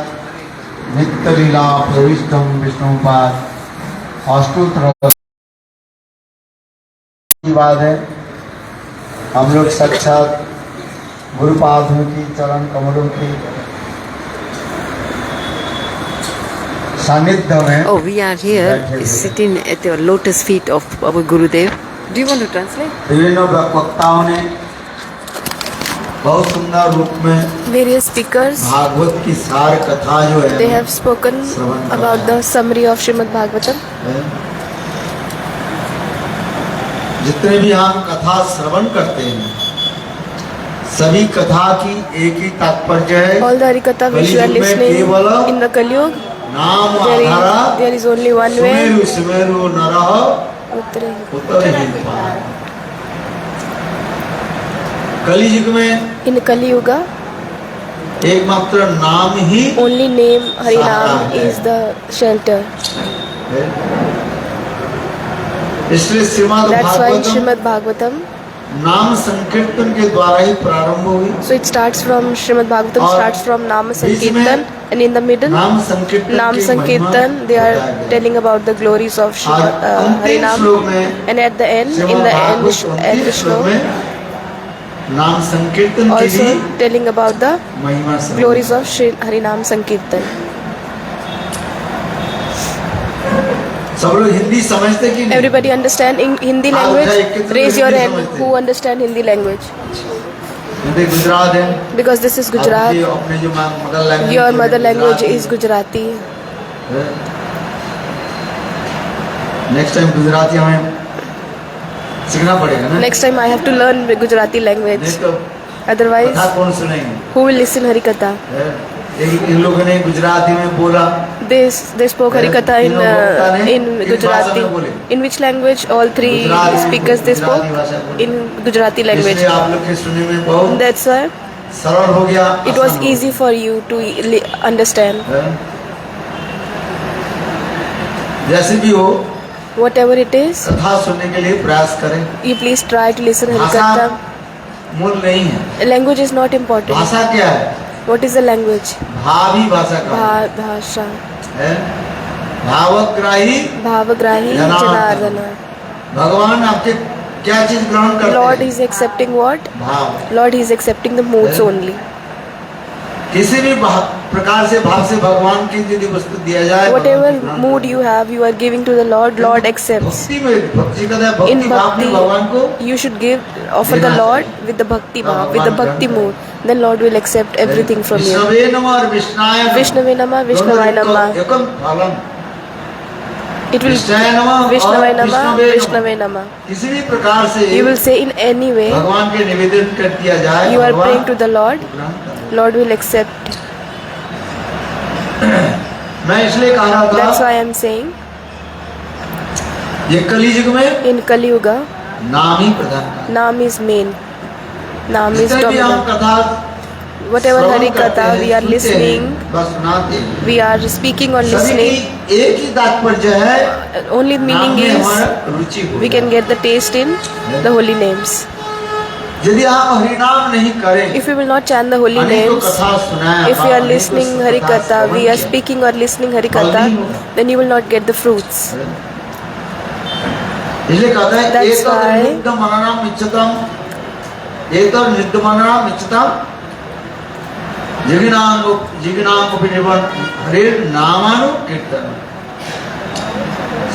नित्य लीला प्रविष्टम विष्णुपाद अष्टोत्तर की बात है। हम लोग साक्षात गुरुपादों की चरण कमलों की सानिध्य में Oh, we are here sitting at the lotus feet of our Gurudev. Do you want to translate? विभिन्न वक्ताओं ने बहुत सुंदर रूप में Various speakers, भागवत की सार कथा जो है they have spoken about the summary of Srimad Bhagavatam. जितने भी हम कथा श्रवण करते हैं सभी कथा की एक ही तात्पर्य है। All the Harikatha which you are कलयुग में listening केवल in the Kali Yuga, नाम आधारा there is only one way. Sumeru Sumeru नरह Uttara. उत्तर ही पार। कलयुग में In Kali Yuga, एकमात्र नाम ही only name Harinam is the shelter. है। इसलिए Shrimad That's why Bhagavatam Srimad Bhagavatam, नाम संकीर्तन के द्वारा ही प्रारंभ हुई। so it starts from Srimad Bhagavatam और starts from Nama बीच में Sankirtan, and in the middle नाम संकीर्तन Nam की Sankirtan, महिमा they are बताया गया। telling about the glories of और Srimad अंतिम Harinam, श्लोक में and at the end, in Shrimad the end, Bhagavat at अंतिम the श्लोक Shlok, में नाम संकीर्तन की also भी telling about the महिमा से glories of Shri Harinam Sankirtan. सब लोग हिंदी समझते कि नहीं? Everybody understand in Hindi हाँ, language? उठाइए, कितने लोग Raise your हिंदी hand. समझते Who हैं? understand Hindi language? Hindi Gujarat है। Because this is आपकी Gujarat. अपने जो mother language Your mother language is Gujarati. Next time Gujarati हमें सीखना पड़ेगा ना। Next time I have to learn Gujarati language. नहीं तो Otherwise, कथा कौन सुनेंगे? who will listen Hari Katha? इन लोगों ने गुजराती में बोला। They spoke Hari Katha in Gujarati. In which language? All three speakers they spoke in Gujarati language. इसलिए आप लोग के सुनने में बहुत That's why सरल हो गया। it was आसान हो easy for you to understand. गया। जैसे भी हो Whatever it is, कथा सुनने के लिए प्रयास करें। you please try to listen Hari भाषा Katha. मूल नहीं है। Language is not important. भाषा क्या है? What is the language? भावी भाषा का Bhasha. है। भावग्राही Bhavagrahi जनार्दन। Janardana. भगवान आपके क्या चीज ग्रहण करते Lord हैं? is accepting what? भाव। Lord is accepting the moods only. किसी भी प्रकार से भाव से भगवान की यदि वस्तु दिया जाए, Whatever भगवान ग्रहण mood करते you have, you are giving to the Lord. Lord हैं। accepts. भक्ति में भक्ति का भक्ति In भाव में भगवान को bhakti, you should offer the Lord with the bhakti bhav, with the bhakti mood. Then Lord will accept everything from you. विष्णवे नमः और विष्णाय नमः। Vishnave Namah, दोनों Vishnavaya एक Namah. एकम फलम। It will विष्णाय नमः और Vishnavaya Namah, विष्णवे नमः। Vishnave Namah. किसी भी प्रकार से You will say in any way भगवान के निवेदन कर दिया जाए, you are भगवान praying to the Lord. ग्रहण करें। Lord will accept. मैं इसलिए कह रहा That's था why I am saying ये कलियुग में in Kali Yuga, नाम ही प्रधान है। Naam is main. Naam is जितने भी हम dominant. कथा Whatever श्रवण Hari करते Katha हैं, we are सुनते listening, हैं, बस सुनाते हैं। we are speaking or सभी listening. की एक ही तात्पर्य है, Only नाम meaning में is हमारा रुचि हो we can get the taste in the holy names. यदि हम हरिनाम नहीं करें, If we will not chant the holy अनेकों names, कथा सुनाएं, if we are अनेकों listening Hari कथा Katha, श्रवण we are किया, speaking or listening Hari फल नहीं Katha, होगा। then you will not get the fruits. इसलिए कहता है That's एक why- नित्य मननम इच्छतम, एक नित्य मननम इच्छतम, जिज्ञांग विनिवन हरे नामानु कीर्तन।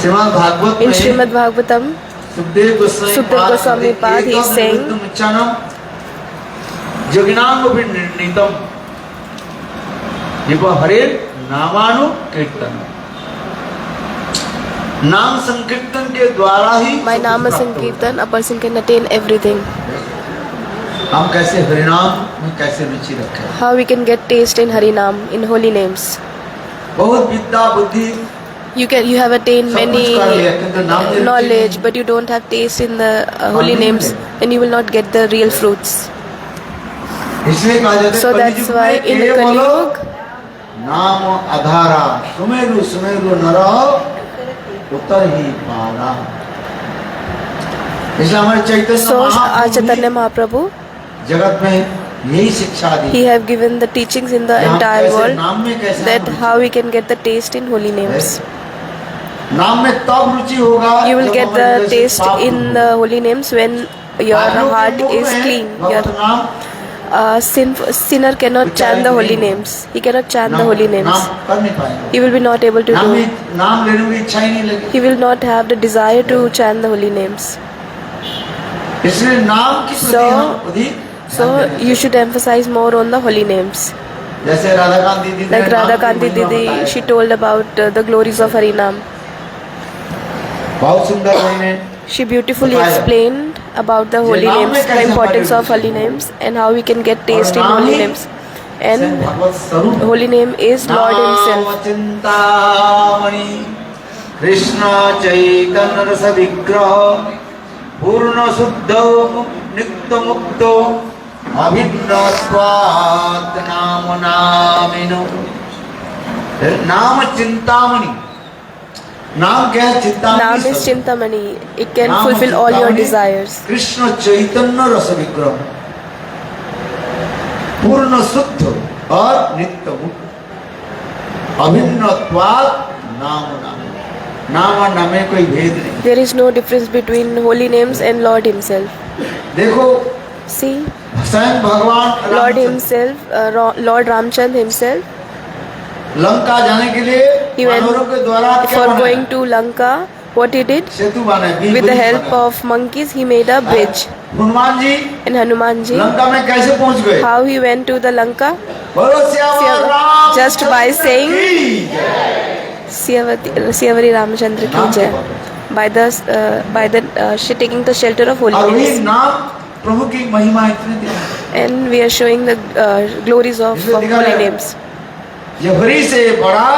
श्रीमद् भागवत In में Srimad Bhagavatam, Sukhdev Goswami Pad, he is saying, जज्ञांग विनितम हरे नामानु कीर्तन। नाम संकीर्तन के द्वारा ही by सुख Nama प्राप्त होता Sankirtan, a person can attain everything. है। हम कैसे हरिनाम में कैसे रुचि रखें? How we can get taste in Hari Naam, in holy names. बहुत विद्या बुद्धि You have attained सब many कुछ कर लिया, किंतु नाम में रुचि knowledge, नहीं। but you don't have taste in the holy नहीं names, मिलेगा। then you will not get the real fruits. इसलिए कहा जाता है So कलयुग that's में why in the केवल Kali Yuga, नाम आधारा सुमेरु सुमेरु नर उत्तर ही पारा। इसलिए हमारे चैतन्य so our महाप्रभु Chaitanya भी Mahaprabhu, जगत में यही शिक्षा दी he have given the teachings in the कि हम entire कैसे world नाम में कैसे that हम how we can get the taste in holy names. नाम में तब रुचि होगा You will जब get हमारे the जैसे taste पाप in दूर the हो। holy names when your आदमियों के heart मुख is में clean. भगवत Your नाम sinner cannot chant the holy names. He cannot chant the holy names. नाम कर नहीं पाएंगे। He will be not able to do. नाम लेने में इच्छा ही नहीं लगी। He will not have the desire to chant the holy names. इसलिए नाम की प्रति So- हम अधिक So ध्यान देना you should emphasize more on the holy names. चाहिए। जैसे राधाकांत दीदी ने Like नाम Radha की Kanti महिमा Didi, बताया। she told about the glories of Harinam. बहुत सुंदर मैंने She beautifully बताया। explained about the holy नाम में names, the कैसे importance हमारे of holy Ruchi names, and how we can get taste in नाम holy ही names. And भगवत स्वरूप holy name is Lord Himself. Chintamani Krishna Chaitanya रस विग्रह पूर्ण शुद्ध नित्य मुक्त अभिन्न स्वाद नाम नामिनो। नाम चिंतामणि, नाम क्या है? चिंतामणि Naam is स्वरूप। Chintamani. It can नाम fulfill all your Chintamani desires. Krishna Chaitanya रस विग्रह पूर्ण शुद्ध और नित्य मुक्त अभिन्नत्वात् नाम नाम। नाम और नाम में कोई भेद नहीं। There is no difference between holy names and Lord Himself. देखो See, स्वयं भगवान Lord Ramchandra Himself, Lord Ramchand Himself, Lanka जाने के लिए he went वानरों के द्वारा क्या for बनाया? going to Lanka. What he did? सेतु बनाया, With the ब्रिज help बनाया। of monkeys, he made a bridge. Hanuman ji And Hanuman ji, Lanka में कैसे पहुंच गए? how he went to the Lanka? बोलो सियावर Ram Just by saying Siyavari Ramchandra ki jai. By taking the shelter of और वही holiness. नाम प्रभु की महिमा इतनी दिखाई। And we are showing the glories of holy names. ये हरि से बड़ा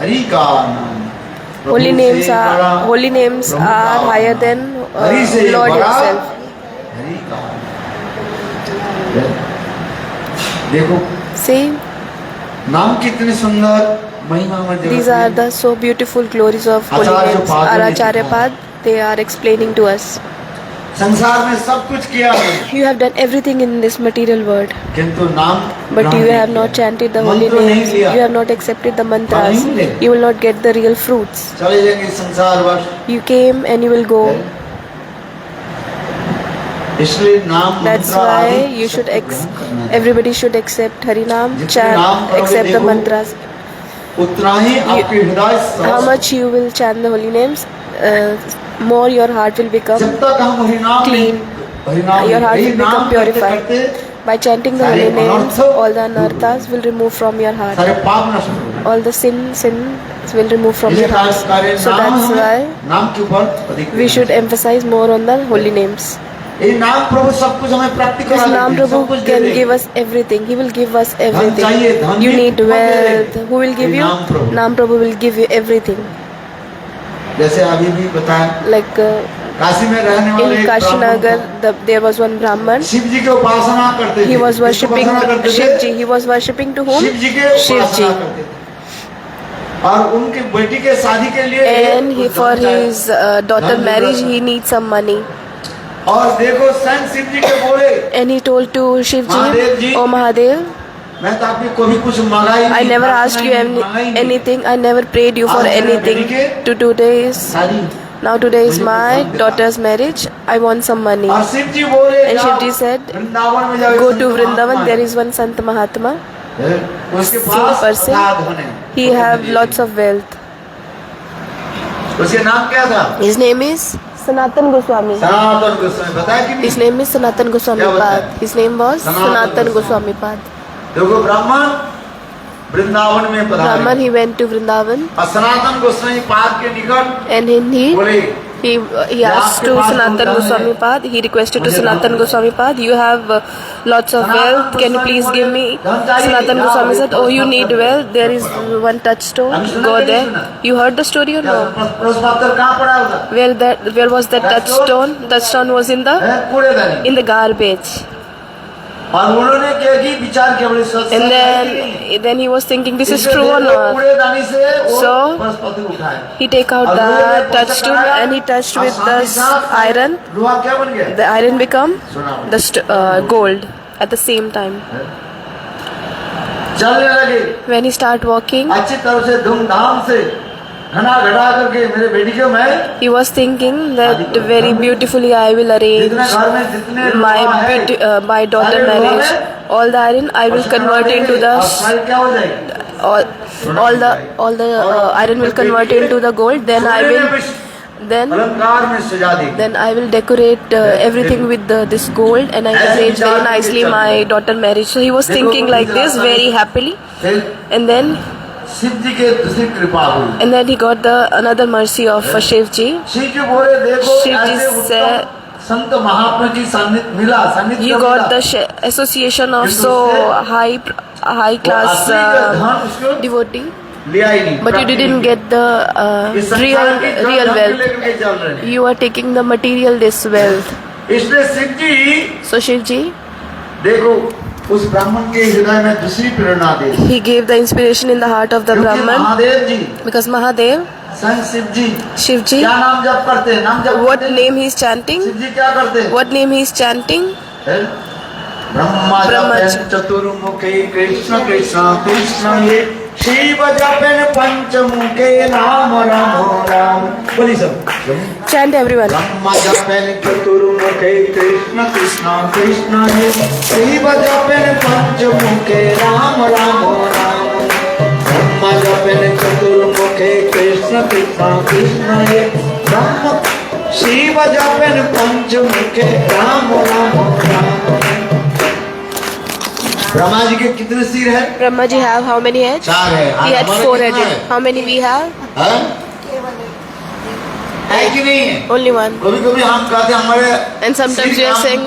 हरि का नाम। प्रभु Holy से names बड़ा are higher than हरि से Lord बड़ा himself. हरि का नाम। देखो See, नाम कितने सुंदर महिमा में these are the so beautiful glories of holy Acharya names. Pad Our ने Acharya सिखाया। Pad, they are explaining to us. संसार में सब कुछ किया है You have done everything in this material world, किंतु नाम but ग्रहण you नहीं have किया। not chanted the holy मंत्र नहीं names. लिया। You have not accepted the mantras. नहीं ले। You will not get the real fruits. चले जाएंगे संसार वर्ष You came and you will go. इसलिए नाम That's मंत्र why आदि you should सबको ग्रहण करना है। everybody should accept Harinam, जितने chant, नाम करोगे accept the देखो, mantras. उतना ही आपके हृदय How स्वस्थ। much you will chant the holy names, more your heart will become जब तक हम हरिनाम clean. हरिनाम Your heart यही will become नाम करते purified. करते By chanting the सारे holy names, अनर्थ all the anarthas will remove from your heart. सारे पाप नष्ट हो गए। All the sins will remove from इसलिए your heart. कार्य So नाम that's हमें why नाम के ऊपर अधिक we देना should चाहिए। emphasize more on the holy names. ये नाम प्रभु सब कुछ हमें प्राप्ति This करा Nam देते हैं, सब कुछ Prabhu दे can देंगे। give us everything. He will give us चाहिए, everything. धन You भी need बहुत दे wealth. देंगे। Who will give ये you? नाम प्रभु। Nam Prabhu will give you everything. जैसे अभी भी बताया Like काशी में रहने वाले in एक Kashinagar, ब्राह्मण there was one Brahman. Shiv जी की उपासना करते थे। He was किसकी worshipping उपासना करते थे? Shiv Ji. He was worshipping to whom? Shiv जी के Shiv उपासना Ji. करते थे। और उनकी बेटी के शादी के लिए And he, कुछ for धन चाहिए। his daughter धन marriage, जरूरत he है। needs some money. और देखो स्वयं शिव जी के बोले And he told to Shiv Mahadev Ji, ji, "Oh Mahadev, मैं तो आपको कभी कुछ मांगा ही I नहीं, never प्रार्थना asked ही you नहीं, मांगा ही नहीं। anything. I never prayed you for आज मेरे anything. बेटी के To today's शादी now today is मुझे my कुछ धन दिखा। daughter's marriage. I want some money." और शिव जी बोले And जाओ, Shiv Ji said, वृंदावन में जाओ, "Go Sant to Mahatma Vrindavan. है। There is one Sant Mahatma. उसके same पास person. अथाह धन है। He have lots of wealth. उसके नाम क्या था? His name is Sanatan Goswami. Sanatan Goswami. बताया कि His नहीं? name is Sanatan Goswami क्या बताया? Pad. His name was Sanatan Sanatan Goswami. Goswami Pad. देखो ब्राह्मण वृंदावन में Brahman, पधारे he went to Vrindavan और सनातन गोस्वामी पाद के निकट and he बोले he asked to Sanatan Goswami Pad. He requested to Sanatan Goswami Pad, "You have lots of wealth. Can you please give me?" Sanatan Goswami said, "Oh, you need wealth. There is one touchstone. Go there." You heard the story or no? प्रश्नोत्तर कहाँ पड़ा होगा? Where was that touchstone? Touchstone was in the कूड़ेदानी। garbage. और उन्होंने क्या की विचार किया बोले सच And सच है कि नहीं? then he was thinking, this is इसलिए true or देखो, not? कूड़ेदानी से वो So, प्रश्नोत्तर उठाए He take out और the उन्होंने touchstone पकड़ाया, and he touched और with साथ the ही साथ iron. लोहा क्या बन गया? The iron become सोना बन the gold at the same time. गया। चलने लगे When he start walking, अच्छी तरह से धूमधाम से घना घटा करके मेरे बेटी को मैं he was thinking that very beautifully I will arrange जितने घर में जितने my लोहा है, my daughter सारे लोहा marriage. में All the iron I will convert into the और सारी क्या हो जाएगी? all the iron will convert into the gold. Then I will अलंकार में सजा देगी। then I will decorate everything with this gold and I will arrange very nicely my daughter marriage. So he was thinking like this very happily, फिर and then Shiv जी के दूसरी कृपा हुई। he got the another mercy of Shiv Ji. Shiv जी बोले देखो शिव जी ऐसे से- उत्तम संत महात्मा की सान्निध्य मिला सान्निध्य You मिला। got the association of किंतु so उससे high class असली का धन उसको devotee, लिया ही नहीं, but you प्राप्ति didn't नहीं get the ये संसार की धन real धन wealth. लेकर के चल रहे हैं। You are taking the material this wealth. इसलिए शिव जी So Shiv Ji, देखो उस ब्राह्मण के हृदय में दूसरी प्रेरणा दे he gave the inspiration in the heart of the क्योंकि Brahman, Mahadev ji because Mahadev, Sant Shiv ji Shiv Ji, क्या नाम जप करते हैं? नाम जप what करते हैं? name he is chanting? Shiv जी क्या करते हैं? What name he is chanting? Brahma Brahma जपेन चतुर्मुखे Krishna Krishna Krishna हे शिव जपेन पंचमुखे राम राम राम। बोली सब Chant everyone. ब्रह्मा जपेन चतुर्मुखे कृष्ण कृष्ण कृष्ण हे शिव जपेन पंचमुखे राम राम राम। ब्रह्मा जपन चतुर्मुखे कृष्ण कृष्ण कृष्ण हे ब्रह्म शिव जपन पंचमुखे राम राम राम। ब्रह्मा जी के कितने सिर है? Brahma ji have how many heads? 4 है। He had हमारे 4 कितना headed. है? How many we have? हाँ? है कि नहीं है? Only one. कभी कभी हम कहते हैं हमारे And sometimes we are saying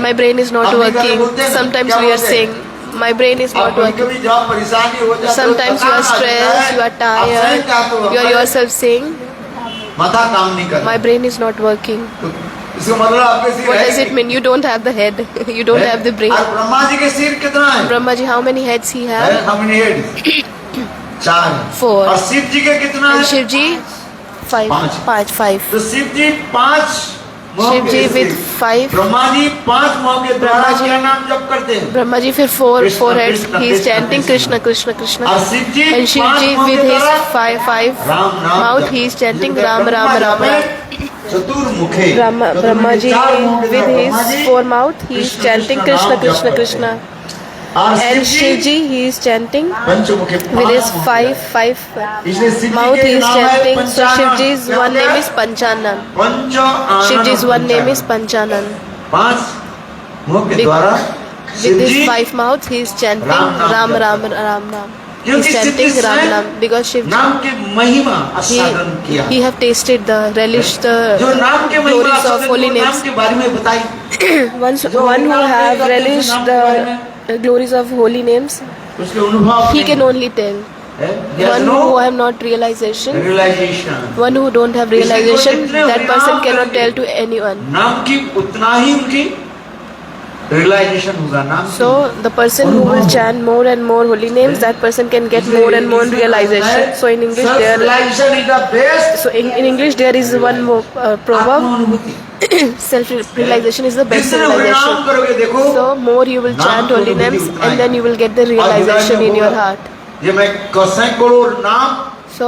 my brain is not अपनी तरह working. बोलते हैं ना? Sometimes क्या we are बोलते हैं? saying my brain is अब not कभी working. कभी जब परेशानी हो जाती है Sometimes you are stressed, you are tired, you are yourself saying माथा काम नहीं करता। my brain is not working. तो इसका मतलब आपके सिर What है does कि it mean? You don't have the head. You don't have the brain. और ब्रह्मा जी के सिर कितना है? Brahma ji, how many heads he have? How many heads? 4 है। 4. और शिव जी के कितना And है? Shiv ji, 5. पाँच। 5. तो शिव जी 5 Shiv ji with 5. Brahma ji 5 मुंह के द्वारा ब्रह्मा जी- क्या नाम जप करते हैं? Brahma ji for 4 Krishna, heads. Krishna, He is Krishna, chanting Krishna. Krishna, Krishna, Krishna. और शिव जी And Shiv 5 ji मुंह with के his द्वारा 5 राम नाम mouth, जप। he is chanting जिनके Ram, ब्रह्मा Ram, Ram, जप है, Ram. चतुर्मुखे Brahma ji चार मुंह के with द्वारा Brahma his ji 4 mouth, he is Krishna, chanting Krishna Krishna, नाम Krishna, जप Krishna. और And Shiv ji, he is chanting पंचमुखे with his 5 इसलिए शिव जी mouth, के he is नाम है chanting. So Panchanan. Shiv ji's क्या one होता name है? is Panchanan. पंच Shiv आनन ji's one name is Panchanan. Panchanan. 5 मुंह के With- द्वारा With Shiv his ji 5 mouths, he is chanting Ram नाम Ram, जप Ram, करते हैं। Ram, Ram. He is क्योंकि शिव जी chanting Ram स्वयं Nam because Shiv ji, नाम की महिमा आस्वादन किया। he have tasted the relish जो the नाम के महिमा glories of आस्वादन holy को नाम names. के बारे में बताई One who have relished the glories of holy names, उसके अनुभव he can only tell. One who have not realization, realization one who don't have realization, that person cannot tell to anyone. नाम की उतना ही उनकी रियलाइजेशन होगा नाम So the person who will chant more and more holy names, that person can get more and more realization. So in English there, realization is the best so in English there is one more proverb. अनुभूति Self realization is the best जितने नाम realization. करोगे देखो So more you will chant holy names, and then you will get the realization in your heart. ये मैं सैकड़ों नाम So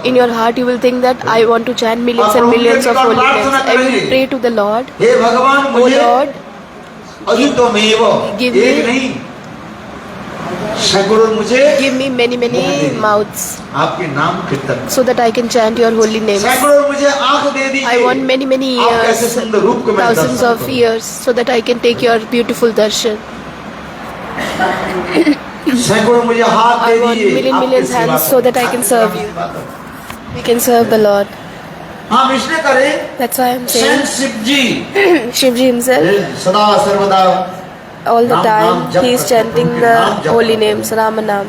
in your heart you will think that I want to chant millions and millions of holy names. I will pray to the Lord. हे भगवान Oh मुझे Lord, अद्वितमेव Give एक me- नहीं सैकड़ों मुझे give me many mouths आपके नाम कीर्तन so that I can chant your holy names. सैकड़ों मुझे आंख दे दीजिए I want many आप कैसे years, सुंदर रूप को मैं thousands दर्शन of करूं। years, so that I can take your beautiful darshan. सैकड़ों मुझे हाथ दे I want दीजिए आपकी millions सेवा hands करूं। so that I can serve you. We can serve the Lord. हम इसलिए करें That's why I'm स्वयं saying शिव जी Shivji himself, सदा सर्वदा all the नाम time, जप he is करते, chanting उनके the नाम जप holy करते। names, Rama Nam.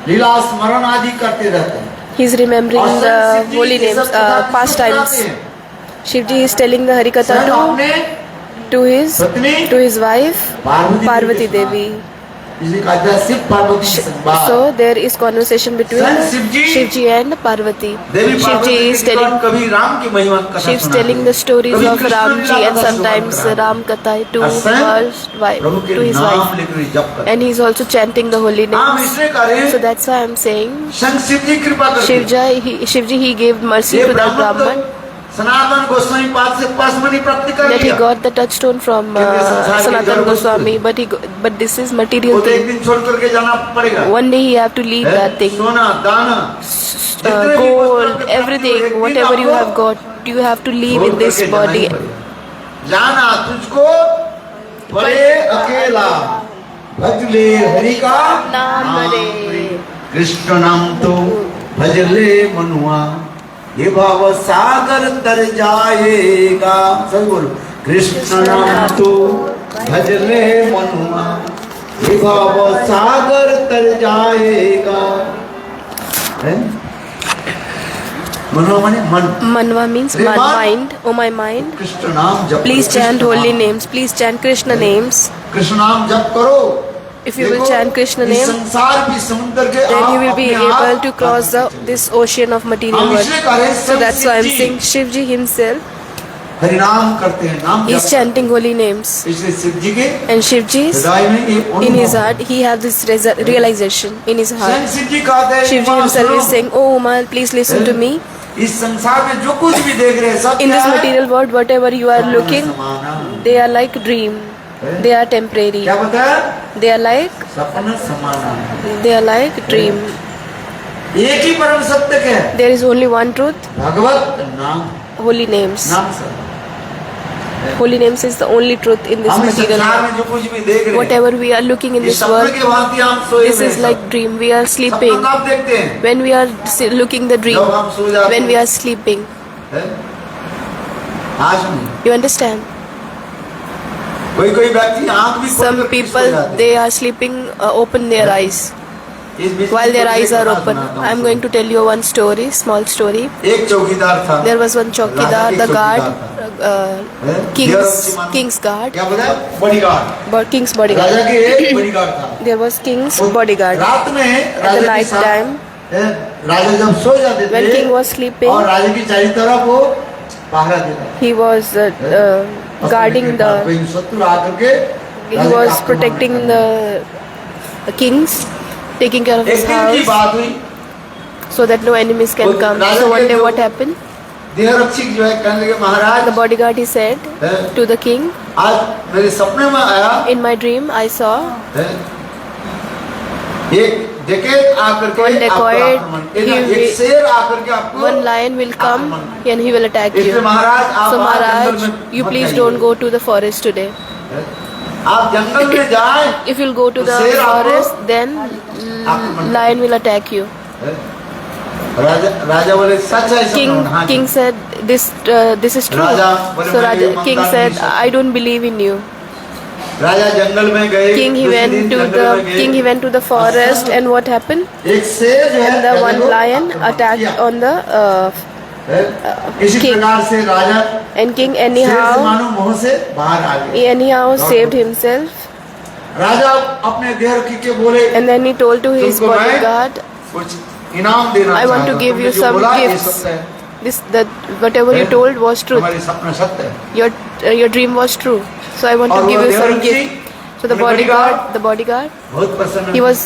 लीला स्मरण आदि करते रहते हैं He is remembering और the स्वयं शिव जी holy ये सब names, कथा किसको pastimes. सुनाते हैं? Shivji is telling the Harikatha स्वयं अपने to his पत्नी wife Parvati के साथ। Devi. इसलिए कहा जाता है शिव पार्वती की संवाद। So there is conversation between स्वयं Shivji- Shivji and Parvati. Devi Shivji Parvati is के telling, निकट कभी राम की महिमा कथा she is सुनाते telling हैं। the stories कभी of Krishna Ramji Leela and कथा sometimes सुनाते हैं। Ram Katha to और स्वयं her wife, प्रभु के to his नाम wife. लेकर जप करते And he is also chanting the holy हैं। हम names. इसलिए करें So that's why I'm saying स्वयं शिव जी कृपा करते हैं। Shivji he gave mercy ये to that ब्राह्मण तो Brahman सनातन गोस्वामी पाद से पासमणि प्राप्ति कर that he लिया। got the touchstone from Sanatana Goswami, but this is वो material तो एक thing. दिन छोड़ करके जाना पड़ेगा। One day he have to leave है? that thing. सोना दाना जितने भी वस्तुओं Gold, की प्राप्ति हो, एक everything, दिन whatever you आपको have got, you have to leave छोड़ in this करके जाना ही body. पड़ेगा। जाना तुझको पड़े अकेला भज ले हरि का नाम रे। कृष्ण नाम तो भज ले मनुआ ये भाव सागर तर जाएगा। सब बोलो कृष्ण नाम तो भज ले मनुआ ये भाव सागर तर जाएगा। है? मनुआ माने मन। Manva means Hey, man. mind. Oh my mind. Krishna नाम जप Please करो, chant कृष्ण holy नाम। names. Please chant Krishna names. Krishna नाम जप करो। If you will देखो, chant Krishna इस name, संसार की समुद्र के then आप you will be अपने आप able to cross this ocean of material हम world. इसलिए कह रहे हैं, So that's why I'm Shivji saying Shivji himself हरिनाम करते हैं नाम is जप chanting holy names. इसलिए शिव जी के And Shivji's हृदय में ये in his अनुभव। heart, he has this realization in his स्वयं heart. शिव जी कहते हैं Shivji "माँ, himself सुनो, is saying, "Oh Uma, please listen to me. इस संसार में जो कुछ भी देख रहे हैं सब In क्या this है? material world, whatever you are looking, समाना। they are like dream. They are temporary. क्या बताया They are like सपना समाना they are like dream. एक ही परम सत्य क्या है? There is only one truth. भगवत नाम, Holy names. नाम सत्य। Holy names is the only truth in this हम इस material संसार world. में जो कुछ भी देख रहे हैं, Whatever we are looking in ये this सपने world, के भांति हम सोए this हुए is हैं like सब। dream. We are सपना sleeping. कब देखते हैं? When we are looking the dream, जब हम सो जाते when we हैं। are sleeping. हैं? आज नहीं। You understand? कोई कोई व्यक्ति आंख भी खोल Some कर people, सो जाते हैं। they are sleeping, open their eyes. इस बीच में While their कोई eyes एक are कथा open. सुनाता हूँ I am going to tell you one story, small story. एक चौकीदार था। There was one chowkidar, Raja the के guard, चौकीदार हैं? king's देवरक्षी king's guard, क्या बोला? बॉडीगार्ड। king's bodyguard. राजा के एक बॉडीगार्ड था। There was king's और bodyguard. रात में At राजा the के night साथ, time, हैं, राजा जब सो जाते थे when king was sleeping, और राजा की चारों तरफ वो पहरा देता था। he was guarding the, कोई शत्रु आकर के he राजा का was आक्रमण protecting करता the kings, taking care of था। his एक दिन की house बात हुई, so that no enemies can वो come. राजा So one के day जो what happened? देहरक्षक जो है कहने लगे The Maharaj bodyguard, he said हैं, to the king, आज मेरे सपने में आया in my dream I saw हैं, एक डकैत आकर के One आपको dacoit, आक्रमण he एक शेर आकर के आपको one lion will come आक्रमण and he will attack इसलिए you. महाराज आप So आज जंगल Maharaj, में you मत please जाइए। don't go to the forest today. आप जंगल में जाए If you'll go to the शेर आपको forest, then आक्रमण lion will attack you. राजा राजा बोले सच है सब King said this is true. राजा बोले, So मैं ये King मानता said, नहीं I don't believe in you. राजा जंगल में गए King he went to the forest, and what happened? एक शेर जो है And the राजा one को lion आक्रमण attacked किया। on the इसी king. प्रकार से राजा and king शेर से anyhow मानो मुंह से बाहर आ गए saved himself, राजा अपने देहरक्षी के बोले and then he told to his तुमको मैं bodyguard, कुछ इनाम देना I want to चाहता हूं। give तुमने you जो some बोला, ये gifts. सत्य है। that whatever you told was truth. हमारे सपना सत्य है। Your dream was true. So I want और to give वो you some देवरक्षी, gift. So the अपने bodyguard, बहुत प्रसन्न he was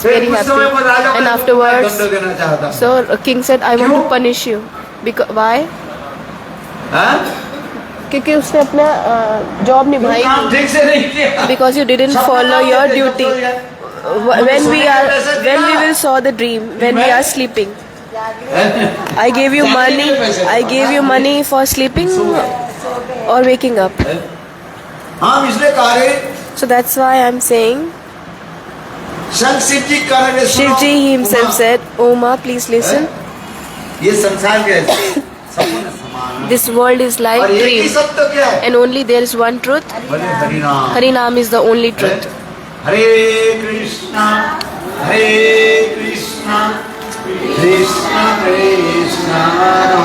फिर very कुछ समय पर राजा happy. And बोले, afterwards, दंड देना चाहता हूं। so king said, I want क्यों? to punish you. Because why? हाँ? क्योंकि उसने अपना जॉब निभाई काम ठीक से नहीं किया। because you didn't सपना follow काम your देते duty. तो यार, When we will saw the dream, when we are sleeping, I gave you money for sleeping or waking up. हम इसलिए कह रहे So that's why I'm saying, संत शिव जी कह रहे सुनो, Shivji himself Uma, said, Oma, please listen. ये संसार के सपने समान है। This world is like और एक ही dream, सत्य क्या है? and only there is one truth. बोले हरिनाम। Harinam is the only truth. हरे कृष्णा कृष्णा कृष्णा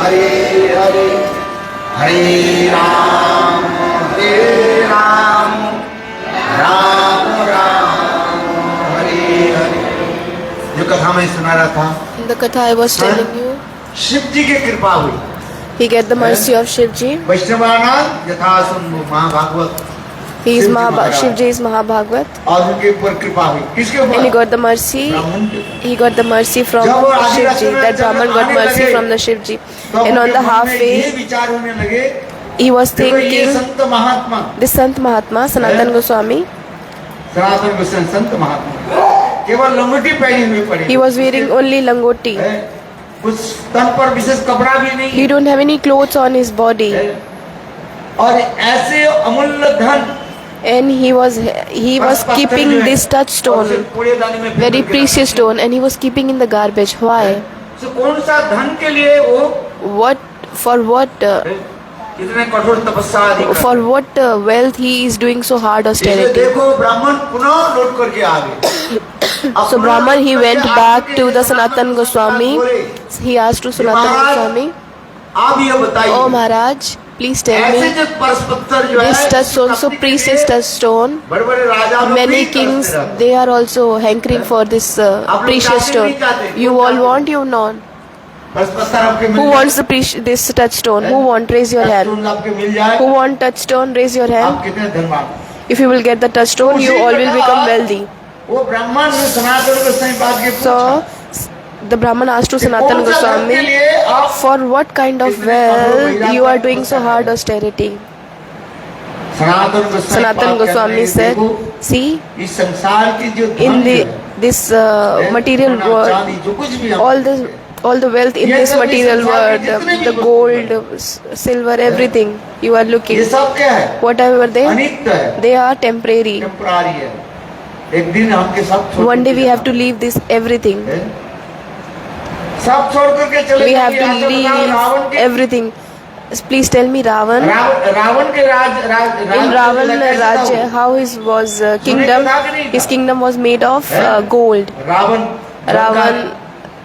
हरे हरे हरे राम राम राम हरे हरे। जो कथा मैं सुना रहा था, The katha I was telling you, Shiv जी की कृपा हुई। he get the mercy of Shivji. वैष्णवाना यथा सुनो महाभागवत, He is Shivji Maharaj. Shivji is Mahabhagvat, और उनके ऊपर कृपा हुई। किसके and he ऊपर? got the mercy. ब्राह्मण के ऊपर। He got the mercy from जब वो आदि रास्ते Shivji. में That जब Brahman got आने mercy लगे, from the Shivji. तो And on उनके the मन में halfway, ये विचार होने लगे, he was देखो ये thinking, Sant Mahatma, this Sant Mahatma, Sanatan Goswami, Sanatan Goswami संत महात्मा केवल लंगोटी पहनी हुई पड़ी, he was wearing only langoti. है, कुछ तन पर विशेष कपड़ा भी नहीं, He don't have any clothes on his body. है, और ऐसे अमूल्य धन, And he was keeping this touchstone, कूड़ेदानी में फेंक very के precious stone, and he was keeping in the garbage. Why? रखा। तो कौन सा धन के लिए वो For what इतने कठोर तपस्या आदि कर- for what wealth he is doing so hard इसलिए austerity. देखो ब्राह्मण पुनः लौट करके आ गए। So Brahman, he went back to the Sanatan Goswami. He asked to Sanatan Goswami, आप ये बताइए, "Oh Maharaj, please tell ऐसे me, जो परस्पत्तर जो है, this touchstone, so प्राप्ति के precious लिए touchstone, बड़े बड़े राजा लोग many भी kings, तरसते रहते हैं। they are also hankering for this precious stone. You all want, you not? परस्पत्तर आपके मिल Who जाए, wants this touchstone? Who want? Raise your hand. touchstone आपके मिल जाए, Who want touchstone? Raise your आप hand. कितने धनवान। If you will get the touchstone, you all will become wealthy." वो ब्राह्मण ने सनातन गोस्वामी बात के So पूछा, the Brahman asked to कि Sanatan कौन सा धन के Goswami, लिए आप "For what kind of wealth you are doing so hard austerity?" Sanatan Goswami Sanatan बात कहते Goswami हैं, said, देखो, "See, इस संसार की जो in धन the है, this material सोना, world, चांदी, जो कुछ भी हम all the wealth in ये this सब इस material संसार world, में जितने भी the वस्तु gold, हैं, silver, everything you are ये looking, सब क्या है? whatever अनित्य है, they are temporary. टेम्परारी है। एक दिन हमके सब छोड़ One day we करके have to leave this everything. हैं? सब छोड़ करके चले We have जाएंगे। to यहाँ से बताओ, रावण leave के everything. Please tell me Ravan. Ravan के In Ravan Rajya, how his was kingdom? His kingdom was made of gold. Ravan Ravan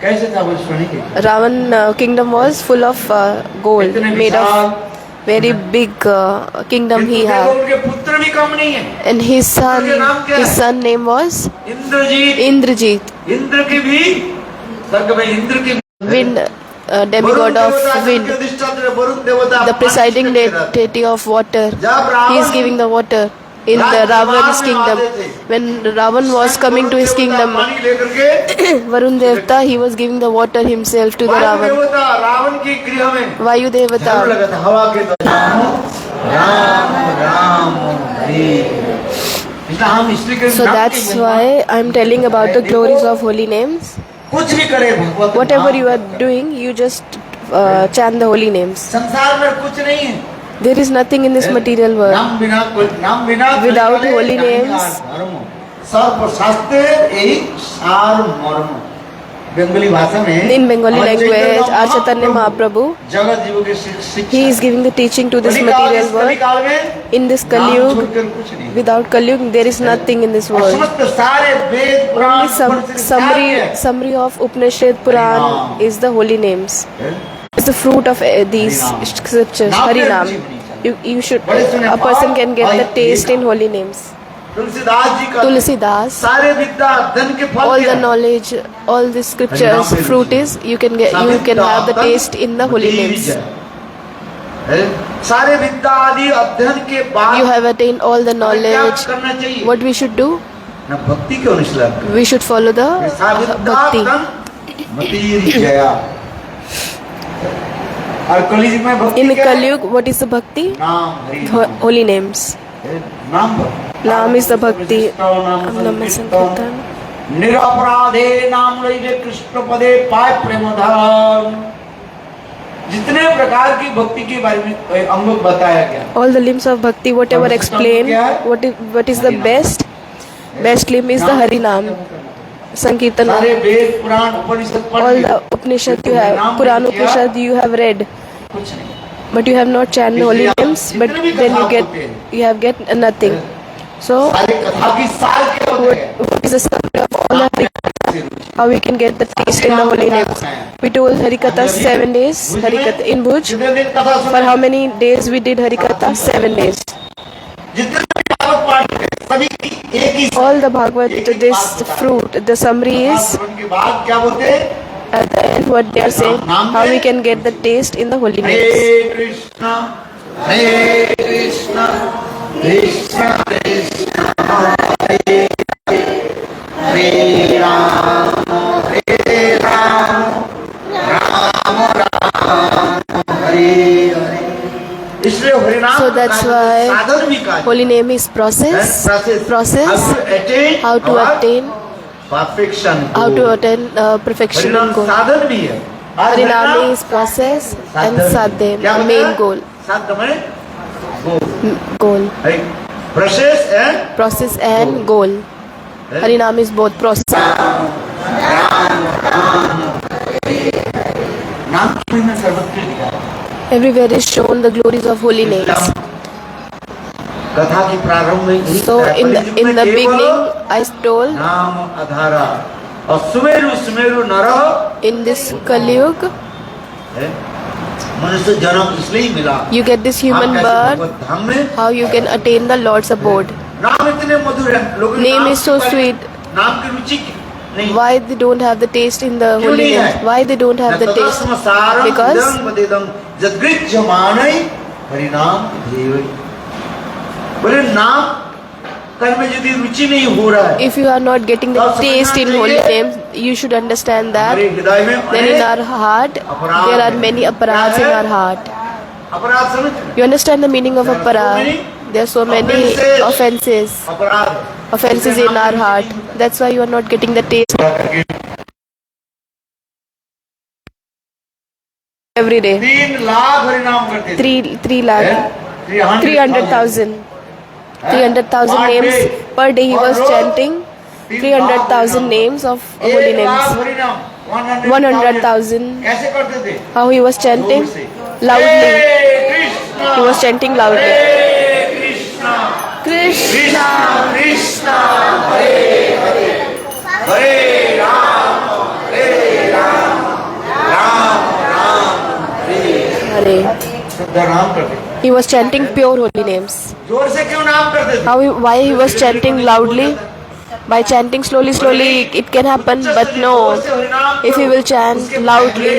कैसे था वो सुनिए। Ravan kingdom was full of gold, इतने made Vishal, of very big kingdom he देखो had. उनके पुत्र भी कम नहीं है। And his son name was Indrajit, Indrajit, Indra की भी स्वर्ग में इंद्र की wind, demigod of wind, the presiding deity of water. He is giving the water in the Ravan's kingdom. When Ravan was coming to his kingdom, Varun Devta, he was giving the water himself to the Ravan. Ravan की गृह में Vayu झाड़ू Devata. लगा था हवा के द्वारा। राम राम हरे। इसलिए हम इसलिए के So नाम की that's महिमा- why I'm telling about the glories of holy names. कुछ भी करे भगवत Whatever नाम। you are doing, you just chant the holy names. संसार में कुछ नहीं है। There is nothing in this material world. नाम बिना Without चले holy नाम names. बिना धर्म। सर्वशास्त्र यही सार मर्म। बंगाली भाषा में In Bengali हमारे language, Chaitanya our Chaitanya Mahaprabhu, जगत जीव के शिक्षा he is giving the teaching to this material world. कलिकाल में In this नाम Kali Yuga, छोड़कर कुछ नहीं। without Kali Yuga, there is nothing in this और world. समस्त सारे वेद पुराण Only उपनिषद क्या है? summary of Upanishad Puran is the holy names. It's the fruit of these scriptures. Harinam. You should, a person can get the taste in holy names. Tulsidas ji का Tulsidas, सारे विद्या धन के फल all क्या the है? knowledge, all the scriptures, fruit is you can have the taste in the holy names. सारे विद्या आदि अध्ययन के बाद You have attained all the हमें क्या knowledge. करना चाहिए? What we should do? ना भक्ति के अनुष्ठान We should follow the bhakti. Mathri Jaya. और कलयुग में भक्ति In क्या है? Kali Yuga, what is the bhakti? नाम हरि Holy names. नाम भक्ति। Naam is the bhakti. नाम Namah संकीर्तन। निरपराधे नाम लइले कृष्ण पदे पाय प्रेम धाम। जितने प्रकार की भक्ति के बारे में अंग बताया गया। All the limbs of bhakti, whatever explained, what is the best limb is the Harinam. Sankirtan. सारे वेद पुराण उपनिषद पढ़ All लिए, the Upanishad you have, नाम Puran नहीं किया, Upanishad you have read, कुछ नहीं। but you have not chanted holy names, but then you have get nothing. So सारे कथा की सार क्या होते हैं? what is the summary of all the Harikatha? How we can get the taste in the holy names? We told Harikatha 7 days, Harikatha in Bhuj. जितने दिन कथा For सुना, how many days we did Harikatha? 7 days. जितने भी भागवत पाठ किए, सभी की एक ही All the Bhagavad, this fruit, the summary is सुनने के बाद क्या बोलते हैं? at the end what they are saying, how we can get the taste in the holy names. हरे कृष्णा कृष्ण कृष्ण हरे हरे राम राम राम हरे हरे। इसलिए हरिनाम So that's why साधन भी कहा holy name is process, how to attain, perfection, how to attain perfection in goal. साधन भी है। Harinam is process and sadhya, main goal. साधन में Goal. Process and Process and goal. Harinam is both process. नाम की में सर्वत्र लिखा है। Everywhere is shown the glories of holy names. कथा की प्रारंभ में यही So है, in कलयुग the में beginning केवल I told नाम आधारा और Sumeru Sumeru नरह in this Kali Yuga है। मनुष्य जन्म इसलिए ही मिला। you get this human आप कैसे birth, भगवत धाम में how you can attain the Lord's abode. नाम इतने मधुर है, लोगों के Name नाम is so पर sweet. नाम की रुचि नहीं। Why they don't have the taste in the क्यों holy नहीं names? है? Why they don't have the taste? Saram Because इदं वदेदं जद्गृह्यमानै हरिनाम धीवै। बोले नाम कर्म में यदि रुचि नहीं हो रहा है, if you are not getting the taste in holy names, you should understand that हमारे हृदय में then in अनेक our heart there are many aparats in our heart. अपराध समझ। You understand the meaning of aparad? There are so many offenses in our heart. That's why you are not getting the taste every day. 3 lakh हरिनाम करते थे 3 lakh, 300,000. 300,000 names per day he was chanting. 300,000 names of holy names. 100,000. कैसे करते थे How he was chanting? Loudly. He was chanting loudly. Krishna Krishna. Krishna Hare Hare Hare Ram Hare. शुद्ध नाम करते He was chanting pure holy names. जोर से क्यों नाम करते थे Why he was chanting loudly? By chanting slowly, it can happen, but no. If he will chant loudly,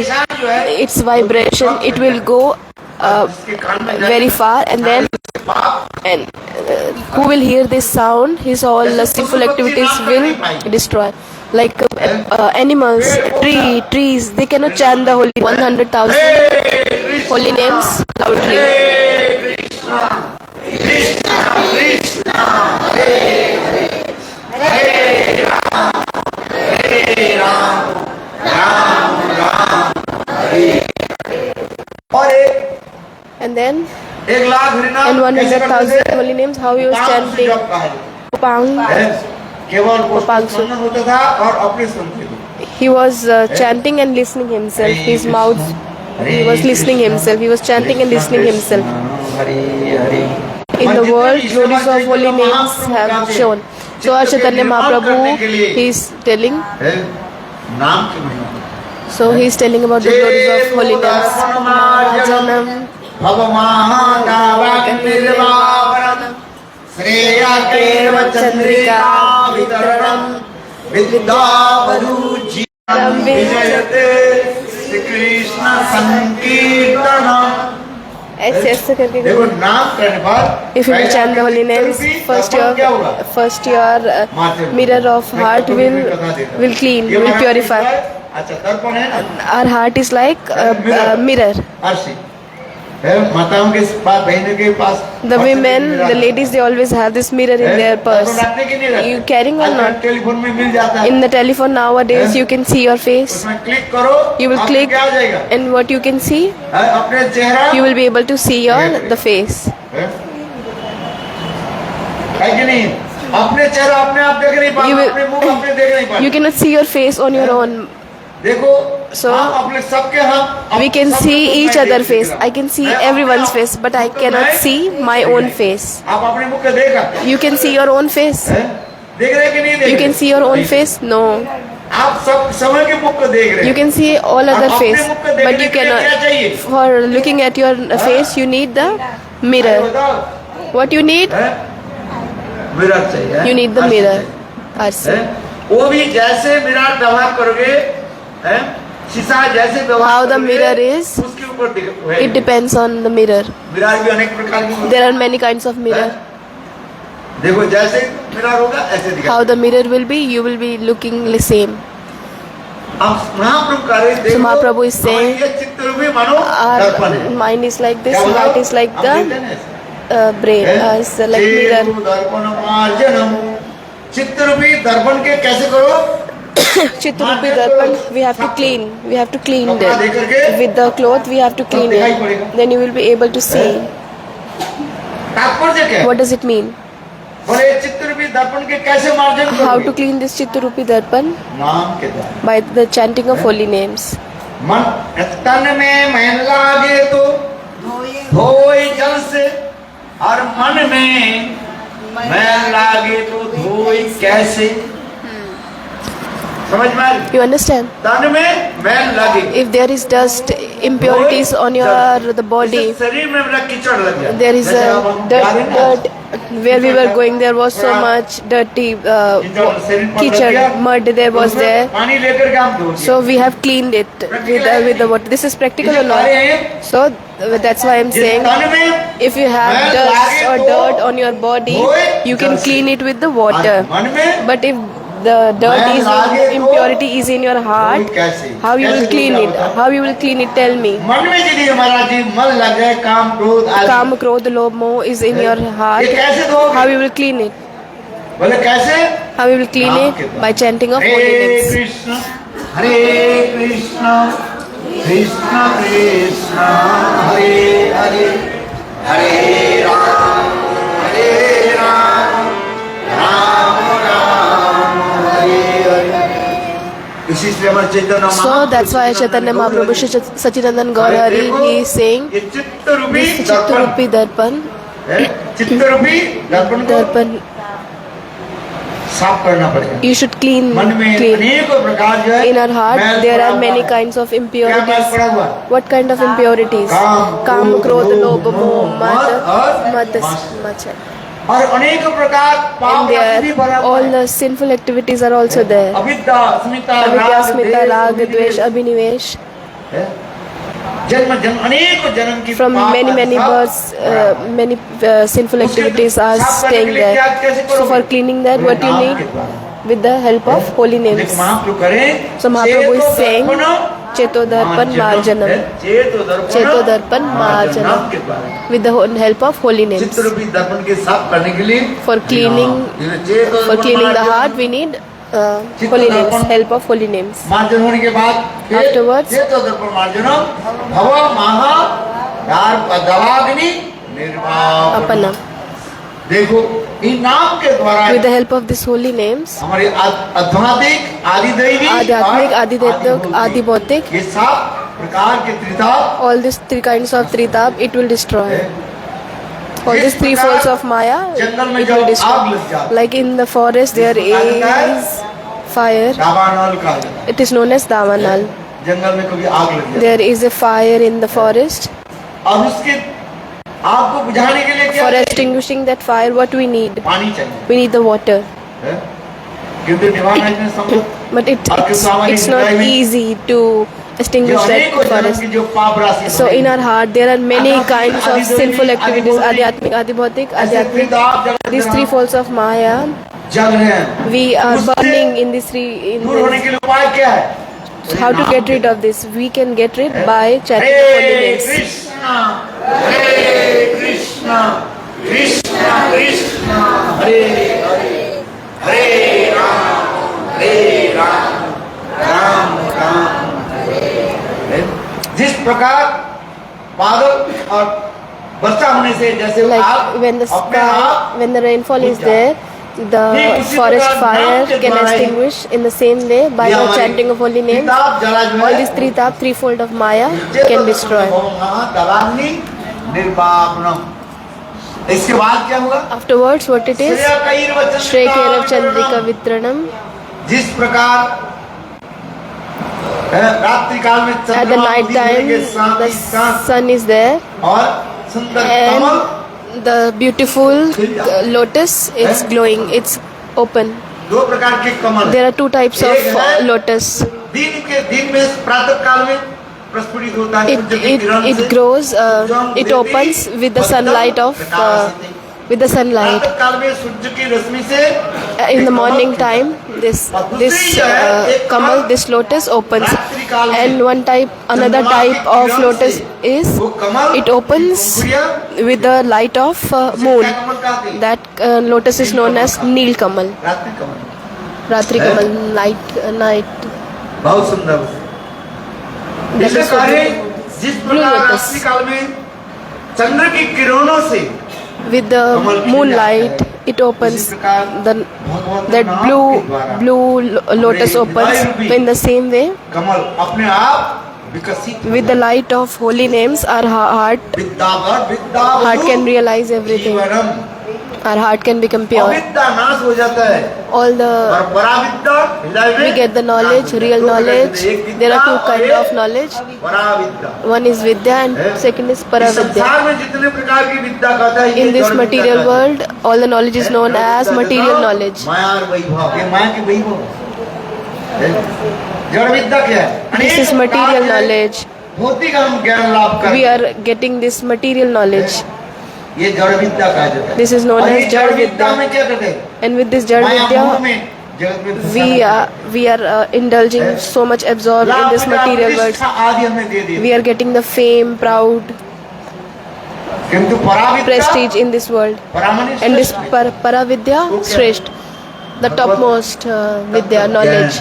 its vibration, it will go very far, and then who will hear this sound, his all sinful activities will destroy. Like animals, trees, they cannot chant the holy 100,000 holy names loudly. और एक And then, 1 lakh हरिनाम and कैसे करते 100,000 थे? holy names, how he was नाम से chanting. जप कहा है। Pang. केवल गोपाल उसको सुनना होता था और अपने सुनते थे He was chanting and listening himself. His mouth, he was listening himself. He was chanting and listening himself. Hari Hari In the world, glories of holy names have shown. So, our Chaitanya Mahaprabhu, he is telling. नाम की महिमा So, he is telling about the glories of holy names. Mahajanam. भवमादावक निर्वापरम श्रेयकेव Chandrika वितरणम विद्यावधू जीवनम विजयते श्री कृष्ण संकीर्तनम ऐसे करके देखो नाम करने बाद if you will chant the holy names, first your mirror of heart will clean, will purify. अच्छा दर्पण है ना Our heart is like a mirror. Arshi माताओं के पास बहनों के पास The women, the ladies, they always have this mirror in their purse. You carrying or not? Telephone में मिल जाता है In the telephone nowadays, you can see your face. उसमें click करो You will आपको click, क्या आ जाएगा and what you can see, अपने चेहरा you will be able to see the face. है कि नहीं अपने चेहरा अपने आप देख नहीं पाते You will- अपने मुंह अपने देख नहीं You पाते cannot see your face on your own. देखो So, हम अपने सबके हम We can see each other face. I can see everyone's face, but I cannot see my own face. आप अपने मुख को देखा You can see your own face. देख रहे कि नहीं देख You रहे can see your own face? No. आप सब समय के मुख को देख रहे You can see all other अपने face, मुख को but देखने you के लिए क्या cannot. चाहिए For looking at your face, you need the mirror. बताओ What you need? मिरर चाहिए You need the अर्श mirror. चाहिए। Arsi. वो भी जैसे मिरर व्यवहार करोगे हैं? शीशा जैसे व्यवहार How the करोगे, mirror is, उसके ऊपर it depends on the mirror. Mirror भी अनेक प्रकार की होती There are many kinds of mirror. है। देखो जैसे मिरर होगा ऐसे दिखा How the mirror will be, you will be looking the same. अब महाप्रभु कह रहे हैं, देखो Mahaprabhu is saying, हमारी ये चित्त रूपी मानो दर्पण है Our mind is like this, क्या बोला? heart is like हम देखते हैं ना the ऐसे। brain, is like mirror. Chetu दर्पण मार्जनम चित्त रूपी दर्पण के कैसे करो Chitrupi darpan, we have to clean. We have to clean कपड़ा them. दे करके With the cloth, we have to clean दिखाई it. पड़ेगा। Then you will be able to see. तात्पर्य क्या है? What does it mean? बोले चित्त रूपी दर्पण के कैसे मार्जन How करोगे to clean this Chitrupi darpan? नाम के द्वारा By the chanting of holy names. मन तन में मैल लागे तो धोए जल से और मन में मैल लागे तो धोए कैसे समझ में आ रही? You understand? तन में मैल लगे If there is dust, impurities on your the body, जैसे शरीर में मेरा कीचड़ लग गया there is जैसे a अब हम जा रहे हैं ना, dirt. Where we were going, there was so much dirty कीचड़ शरीर पर लग kitchen, गया, mud there was उसमें there. पानी लेकर के हम धो दिए। So we have cleaned it with the water. This is practical or ये कार्य not? है, So that's why I'm जिस saying, तन में if you have dust or dirt on your body, you can clean it with the water. मन में But if the dirt मैं is लागे तो impurity is in your heart, कोई कैसे how you will कैसे clean दूर it? होता है? How you will clean it? Tell me. मन में यदि हमारा जी मन लग जाए काम क्रोध आदि, Kam, krodh, lobh, moh is in your heart. ये कैसे धोगे? How you will clean it? बोले कैसे? How you will clean नाम it? के द्वारा। By chanting of holy Hare names. Krishna Krishna Krishna Krishna Hare Hare Hare Ram Ram Ram Hare Hare. इसी से हमारे चैतन्य So that's why Chaitanya Mahaprabhu Shri Sachidanand Gaurahari, he is saying ये चित्त रूपी this Chittarupi Darpan, चित्त रूपी दर्पण को Darpan, साफ करना पड़ेगा। you should clean. मन में अनेकों प्रकार जो है In our heart, mail there पड़ा are हुआ many है। kinds of क्या मैल impurities. पड़ा हुआ है? What kind of impurities? काम, Kam, क्रोध, krodh, लोभ, lobh, moh, मोह, मद और mad, मत्सर। machar. और अनेकों प्रकार पाप And राशि भी भरा there, हुआ all है। the sinful activities are also there. अविद्या, अस्मिता, Avidya, राग, smita, द्वेष, rag, अभिनिवेश, dvesh, abhinivesh. है? जन्म जन्म अनेकों जन्म की From पाप many, आदि many सब births, भरा हुआ है। many sinful activities are साफ करने staying के लिए क्या- there. कैसे So करोगे? for cleaning that, what you नाम need? के द्वारा। With the help of holy names. लेकिन महाप्रभु करें So Mahaprabhu is चेतो saying, दर्पण Cheto Darpan Marjanam. चेतो दर्पन मार्जनम। के द्वारा With the help of holy names. चित्त रूपी दर्पण के साफ करने के लिए For cleaning, for cleaning the heart, we need holy names, help of holy names. मार्जन होने के बाद फिर Afterwards, चेतो दर्पण मार्जनम भव महा दवाग्नि निर्वापनम। Apana. देखो इन नाम के द्वारा With the help of these holy names, हमारे आध्यात्मिक आदि दैवी Adhyatmic, और Adidaivic, Adi Bhautik, ये सब प्रकार के त्रिताप all these three kinds of Tritab, it will destroy. All these three folds of Maya, जंगल में it जब will आग destroy. लग जाती Like in the forest, there is fire. दावानल कहा जाता है। It is known as Davanal. जंगल में कभी आग लग जाती There is a fire in the forest. है और उसके आग को बुझाने के लिए क्या For चाहिए? extinguishing that fire, what we need? पानी चाहिए We need the water. है? किंतु निवारण इतने संभव But it's not easy to जो extinguish अनेकों that जन्म forest. की जो पाप राशि So in our heart, there are many kinds of sinful activities. Adhyatmic, Adibhautik, Adhyatmic. These three folds of Maya, जल रहे हैं we are उससे burning in these three. In दूर होने this. के लिए उपाय क्या है? How to get rid of this? We can get rid by chanting the holy Hare names. Krishna Krishna Krishna Hare Hare Hare Ram Ram Ram हरे। जिस प्रकार बादल और वर्षा होने से जैसे Like आग when the अपने sky, आप when the rainfall is there, the forest fire can extinguish in the same way by the chanting of holy names. किताब जला जो All है these threefold of Maya can be destroyed. दवाग्नि निर्वापनम। इसके बाद क्या होगा? Afterwards, what it is? Shri Kairav Chandrika Vitranam. जिस प्रकार रात्रि काल में At the चंद्रमा night उदित होने time, के साथ the ही साथ sun is there और सुंदर कमल and the beautiful lotus is glowing. It's open. दो प्रकार के कमल There are two types of lotus. दिन में प्रातः काल में प्रस्फुटित होता है सूर्य के किरण से। It grows. It opens with the sunlight of with the sunlight. प्रातः काल में सूर्य की रश्मि से In the morning time, this kamal, this lotus opens, and another type of lotus is it opens with the light of moon. That lotus is known as Neel Kamal, रात्रि कमल Ratri Kamal, night. बहुत सुंदर। That इसे is so कहे beautiful. जिस Blue प्रकार lotus. रात्रि काल में चंद्र की किरणों से With the moonlight, it opens. That blue lotus opens in the same way. कमल अपने आप विकसित With the light of holy names, our heart can realize everything. Our heart can become pure. अविद्या नाश हो जाता है All the और पराविद्या हृदय में we get the knowledge, real knowledge. There are two kinds of knowledge. Paravidya. One is vidya and second is इस paravidya. संसार में जितने प्रकार की विद्या कहता है In this material world, all the knowledge is known as material knowledge. माया और वैभव, ये माया की वैभव है। जड़ विद्या क्या है? This is material knowledge. भौतिक हम ज्ञान लाभ कर We are getting this material knowledge. ये जड़ विद्या कहा जाता है। This is known और as ये जड़ विद्या विद्या. में क्या कहते हैं? And with this jad माया मोह vidya, में जगत में we are indulging so much absorbed in this material world. आदि हमें दे दिए, We are getting the fame, proud, किंतु paravidya prestige in this world. परामणि And this Paravidya Shreshth, the topmost Vidya, knowledge.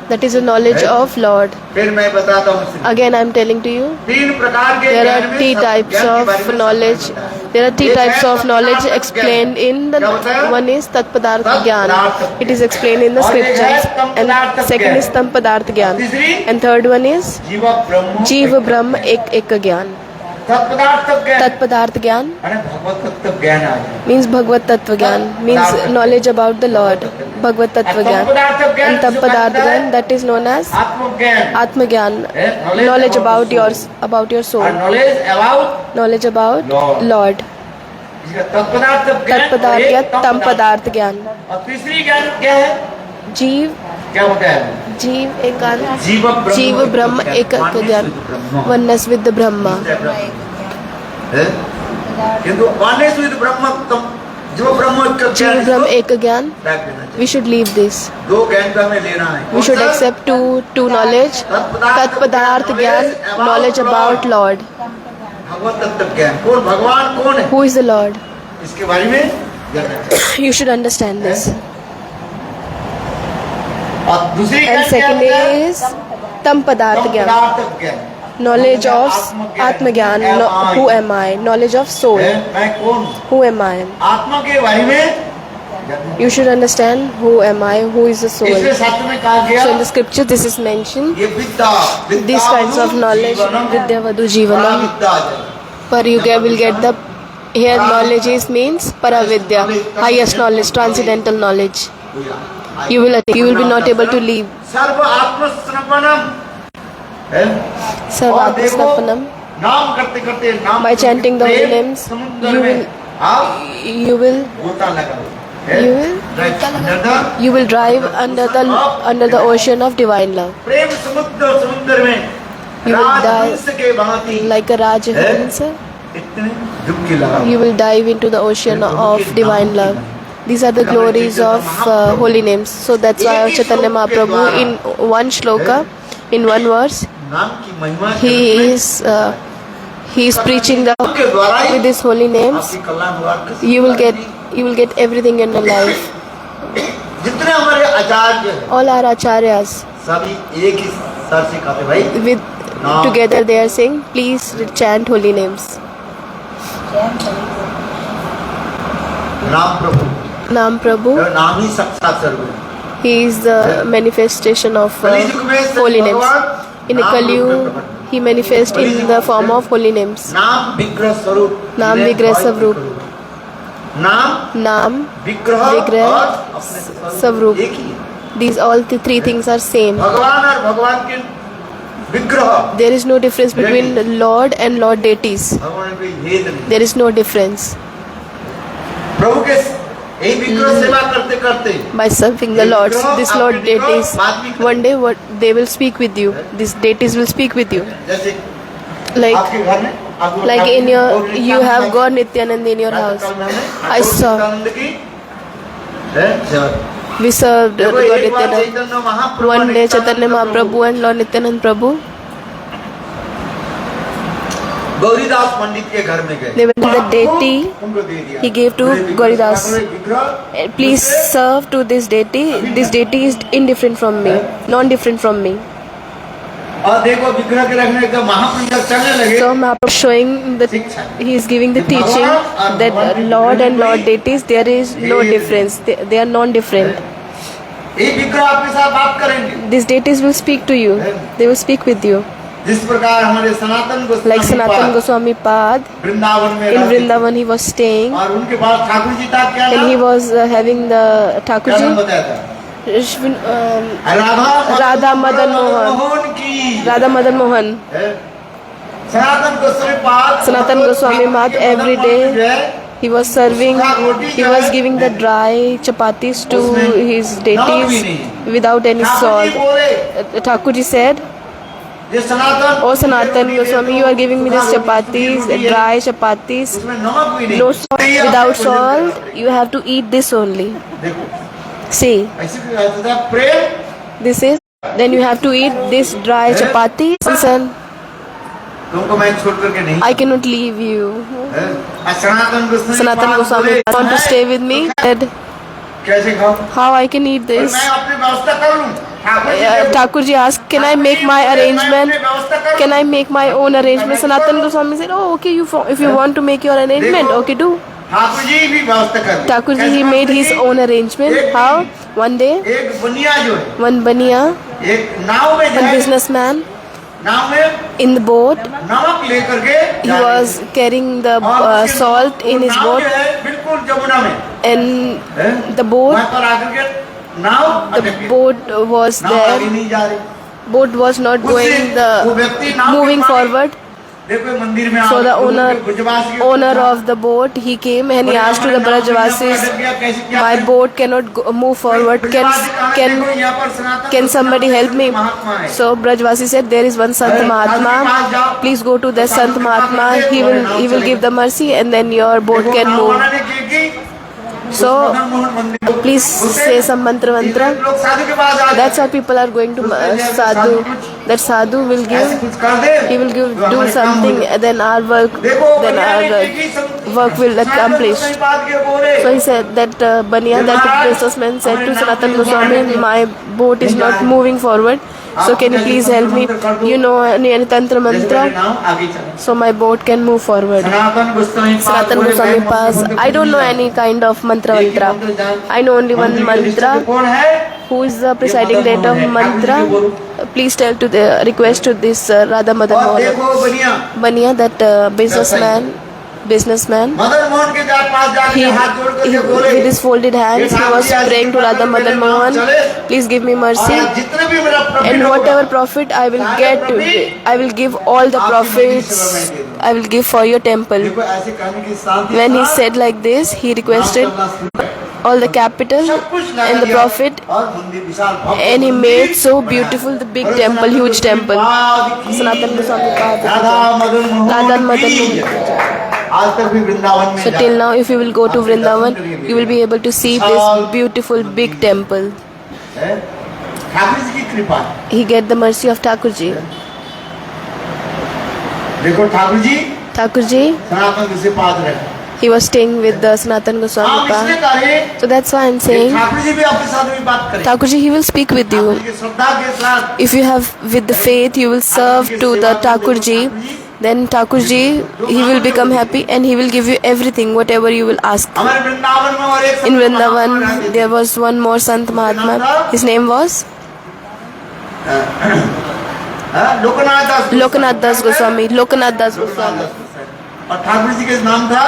That is the knowledge of Lord. फिर मैं बताता हूँ, Again I am telling to you, तीन प्रकार के there ज्ञान are में three सब types ज्ञान के बारे of में knowledge. सब बताया। There are three एक types है of knowledge तत्पदार्थ explained ज्ञान। in the क्या बताया? one is Tatpadarth Gyan. तत्पदार्थ It is explained in the और एक है scriptures. And तत्पदार्थ second ज्ञान। is Tampadarth Gyan. तीसरी And third one is जीव ब्रह्म Jiva Brahm Ek Gyan. तत्पदार्थ ज्ञान Tatpadarth Gyan अरे भगवत तत्व ज्ञान आ जाए, means Bhagavad Tattva Gyan, means knowledge about the Lord. Bhagavad Tattva Gyan. And Tampadarth Gyan, that is known as आत्मज्ञान Atma Gyan, knowledge about your soul, और knowledge about knowledge about Lord. तत्पदार्थ ज्ञान Tatpadarth और Gyan, एक तत्पदार्थ। Tampadarth Gyan. और तीसरी ज्ञान क्या है, Jeev, क्या बताया, Jeev Ekant, जीव Jeev Brahma Ek Gyan, oneness with the Brahma. है? किंतु oneness with ब्रह्म जो ब्रह्म का ज्ञान Jeev Brahma इसको Ek Gyan, त्याग देना चाहिए। we should leave this. दो ज्ञान का हमें लेना है, We should accept two knowledge. Tatpadarth Gyan, knowledge about Lord. भगवत तत्व ज्ञान, कौन भगवान कौन है, Who is the Lord? इसके बारे में जानना चाहिए। You should understand this. और दूसरी And ज्ञान क्या second होता है? is Tampadarth Gyan, तत्पदार्थ ज्ञान, knowledge of Atma Gyan, who am I? Knowledge of soul, है, मैं कौन हूँ? who am I? आत्मा के बारे में जानना। You should understand who am I, who is the soul. इसलिए शास्त्र में कहा गया, So in the scripture this is mentioned, ये विद्या these kinds of knowledge, Vidya Vadu Jivanam, पर you will get the, here knowledge is means Paravidya, highest knowledge, transcendental knowledge. You will be not able to leave. सर्व आत्मसमर्पणम है, Sarvatmasnapanam. नाम करते करते नाम By chanting the holy Prem names, समुद्र you में will- आप You will गोता लगा है, You will- नर्दा you will drive under the ocean of divine love, प्रेम समुद्र में You will die राजहंस के भांति like a Rajahंsa. इतने डुबकी लगा। You will dive into the ocean of divine love. These are the glories of holy names. So that's why Chaitanya Mahaprabhu in one shloka, in one verse, नाम की महिमा he is preaching के द्वारा ही with his holy names. आपकी कल्याण हुआ। You will get everything in your life. जितने हमारे आचार्य हैं, All our acharyas सभी एक ही सर से खाते भाई together they are saying, please chant holy names. नाम प्रभु, Nam Prabhu, नाम ही साक्षात सर्व है। he is the manifestation of कलियुग में सिर्फ holy names. भगवान In नाम Kali रूप में Yuga, प्रकट he manifests in the form of holy names. नाम विग्रह स्वरूप, नाम विग्रह स्वरूप। नाम Nam, विग्रह विग्रह, और अपने स्वरूप. एक ही है। these all the three things are same. भगवान और भगवान के विग्रह, There is no difference between the Lord and Lord deities. भगवान कोई भेद नहीं। There is no difference. प्रभु के यही विग्रह सेवा करते करते By serving the Lords, this Lord deities, one day what they will speak with you. These deities will speak with you. जैसे Like आपके घर में आप- like in और your, नित्यानंद you have में- God Nityanand in your house. I saw. Nityanand की है सेवा। We served देखो, God एक बार Nityanand. Chaitanya Mahaprabhu One day Nityanand Chaitanya Prabhu Mahaprabhu and Lord Nityanand Prabhu, Gauridas पंडित के घर में गए। they went to the deity. उनको दे दिया। He gave to बोले, विग्रह- Gauridas. विग्रह Please serve to this deity. This deity is indifferent from me, non-different from me. और देखो विग्रह के रखने का महाप्रसाद चलने लगे। So Mahaprabhu showing that he is giving the teaching that Lord and Lord deities, there is no difference. They are non-different. ये विग्रह आपके साथ बात करेंगे। These deities will speak to you. They will speak with you. जिस प्रकार हमारे सनातन Like Sanatan Goswami Pad, Vrindavan में in रहते Vrindavan he was staying, और उनके पास ठाकुर जी था, क्या and नाम? he was having the क्या नाम Thakurji, बताया था? Radha Radha Madan Mohan. Mohan की Radha Madan Mohan. है। सनातन गोस्वामी पाद Sanatan Goswami Pad every day he was serving, he was giving the dry chapatis to his deities without any Thakur ji salt. बोले Thakurji said, ये सनातन "Oh Sanatan Goswami, you are giving me these chapatis, dry chapatis, उसमें नमक भी नहीं no salt, without salt. You have to eat this only." देखो See, ऐसे भी रहता था प्रेम this is. Then you have to eat this dry chapati. Son, तुमको मैं छोड़ करके नहीं I cannot leave you. Sanatan Goswami Sanatan Goswami want to stay with me. Said, कैसे खाओ how I can eat this? मैं अपनी व्यवस्था कर लूं Thakur ji asked, can I make my arrangement? Can I make my own arrangement? Sanatan Goswami said, oh, okay, if you want to make your arrangement, okay, do. Thakur ji भी व्यवस्था कर Thakur ji, he made his own arrangement. How? One day, एक बनिया जो है one baniya, एक नाव में one जाए businessman, नाव में in the boat, नमक लेकर के he was carrying the salt in his boat, बिल्कुल जमुना में and the boat, वहाँ पर आकर के नाव the boat was नाव आगे there. नहीं जा रही Boat was not going वो व्यक्ति the नाव के moving पानी- forward. देखो मंदिर में So the Brajwasi owner of the boat, he came and he asked to the Brajvasis, my boat cannot move forward. Can somebody help me? So Brajvasi said, there is one Sant Mahatma. Please go to the Sant Mahatma. He will give the mercy and then your boat can move. So please say some mantra. That's how people are going to sadhu. That sadhu will give. He will do something. Then our work will accomplish. So he said that Baniya, that businessman said to Sanatan Goswami, my boat is not moving forward. So can you please help me? You know any tantra mantra? So my boat can move forward. Sanatan Goswami pass. I don't know any kind of mantra. I know only one mantra. Who is the presiding date of mantra? Please tell to the request to this Radha Madan Mohan. Baniya, that businessman. He, with his folded hands, he was praying to Radha Madan Mohan, please give me mercy. And whatever profit I will get, I will give all the profits, I will give for your temple. When he said like this, he requested all the capital and the profit, and he made so beautiful the big temple, huge temple. Sanatan Goswami Radha Madan Mohan. So till now, if you will go to Vrindavan, you will be able to see this beautiful big temple. He get the mercy of Thakur ji. Thakur ji, he was staying with the Sanatan Goswami Pa. So that's why I'm saying, Thakur ji, he will speak with you. If you have with the faith, you will serve to the Thakur ji. Then Thakur ji, he will become happy and he will give you everything, whatever you will ask. In Vrindavan, there was one more Sant Mahatma. His name was Lokanath Das Goswami. Lokanath Das Goswami. और ठाकुर जी का नाम था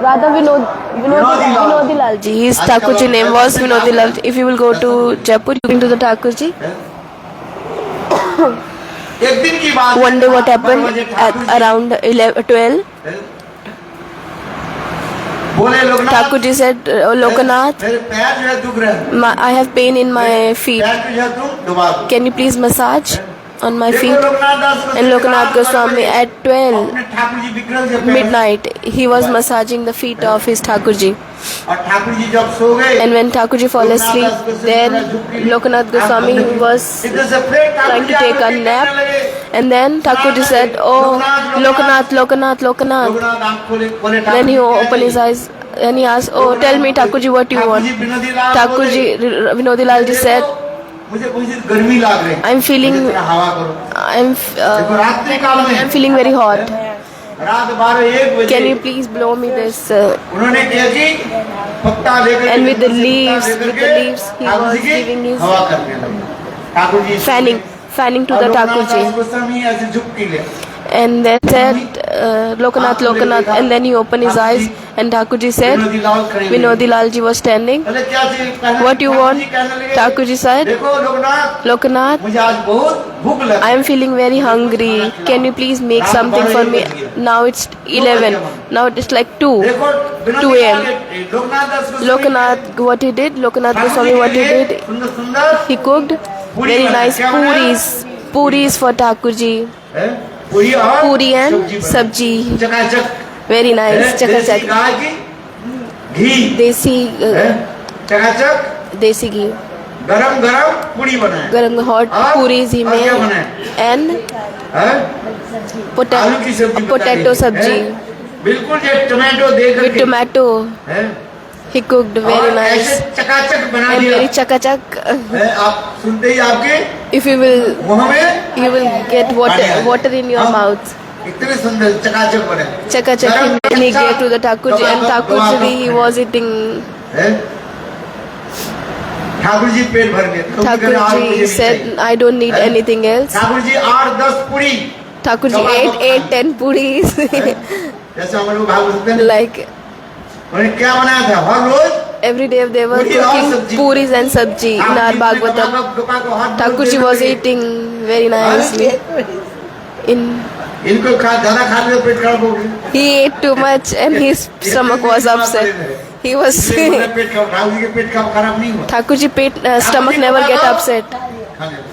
Radha Vinodi Lal ji. His Thakur ji name was Vinodi Lal ji. If you will go to Jaipur, you go to the Thakur ji. एक दिन की बात One day what happened at around 12, बोले Loknath Thakur ji said, oh, Lokanath, मेरे पैर जो है दुख रहे हैं I have pain in my feet. पैर को जो है तुम दबा दो Can you please massage on my देखो feet? लोकनाथ दास को And Lokanath Goswami at 12 अपने ठाकुर जी विग्रह से पैर midnight, he was massaging the feet of his Thakur ji. और ठाकुर जी जब सो गए And when Thakur ji fall asleep, then Lokanath Goswami was इधर से फिर trying to take a nap. And then Thakur ji said, oh, Lokanath, Lokanath, Lokanath. Loknath आंख खोले Then he opened his eyes and he asked, oh, tell me Thakur ji what you want. Thakur ji, Vinodi Lal ji said, मुझे मुझे गर्मी लग रही है I'm feeling, मुझे थोड़ा हवा करो देखो रात्रि काल में I'm feeling very hot. रात 12-1 बजे Can you please blow me this? उन्होंने किया कि पत्ता लेकर And with the के leaves, करके with the leaves, he Thakur was जी की giving his हवा करने लगे Thakur ji fanning to the Thakur ji. Goswami ऐसे झुक के ले And then said, Lokanath, Lokanath. And then he opened his eyes and Thakur ji said, Vinodi Lal ji was standing. बोले क्या चाहिए पहले What you want? जी कहने लगे, Thakur ji said, देखो लोकनाथ Lokanath, मुझे आज बहुत भूख लगी I am feeling very hungry. Can you please make something for me? Now it's 11. Now it's like 2. देखो 2 a.m. Loknath Das Goswami Lokanath, what he did, Lokanath Goswami, what he did, सुंदर सुंदर he cooked very nice puris for Thakur ji. पूरी और Puri and sabji. चकाचक Very nice. देसी Chakachak. गाय की घी Desi चकाचक desi ghee. गरम गरम पूरी बनाए Garam hot और- puris he और क्या made बनाए? and हैं? आलू की सब्जी potato बताई। sabji हैं? बिल्कुल जो टमाटो दे with करके tomato. हैं? He cooked very और nice ऐसे चकाचक बना and दिया very chakachak. हैं? आप सुनते ही आपके If you will, मुंह में you will get water in your हाँ, mouth. इतने सुंदर चकाचक बने Chakachak he really gave to the Thakurji, and Thakurji he was eating. हैं? ठाकुर जी पेट भर गए तो कहने, "और मुझे Thakurji नहीं said, चाहिए।" I don't need हैं? anything else. ठाकुर जी 8-10 पूरी Thakurji ate 8-10 puris. जैसे हम लोग भागवत में Like उन्होंने क्या बनाया था हर रोज every day they were Puri और cooking sabji. puris and sabji in our Bhagavatam. Thakurji was eating very nicely. In इनको ज्यादा खा लिया पेट खराब हो गया he ate too much and his stomach was upset. He was इसलिए उन्हें पेट खराब ठाकुर जी के पेट खराब नहीं हुआ Thakurji stomach never get upset. खाने में।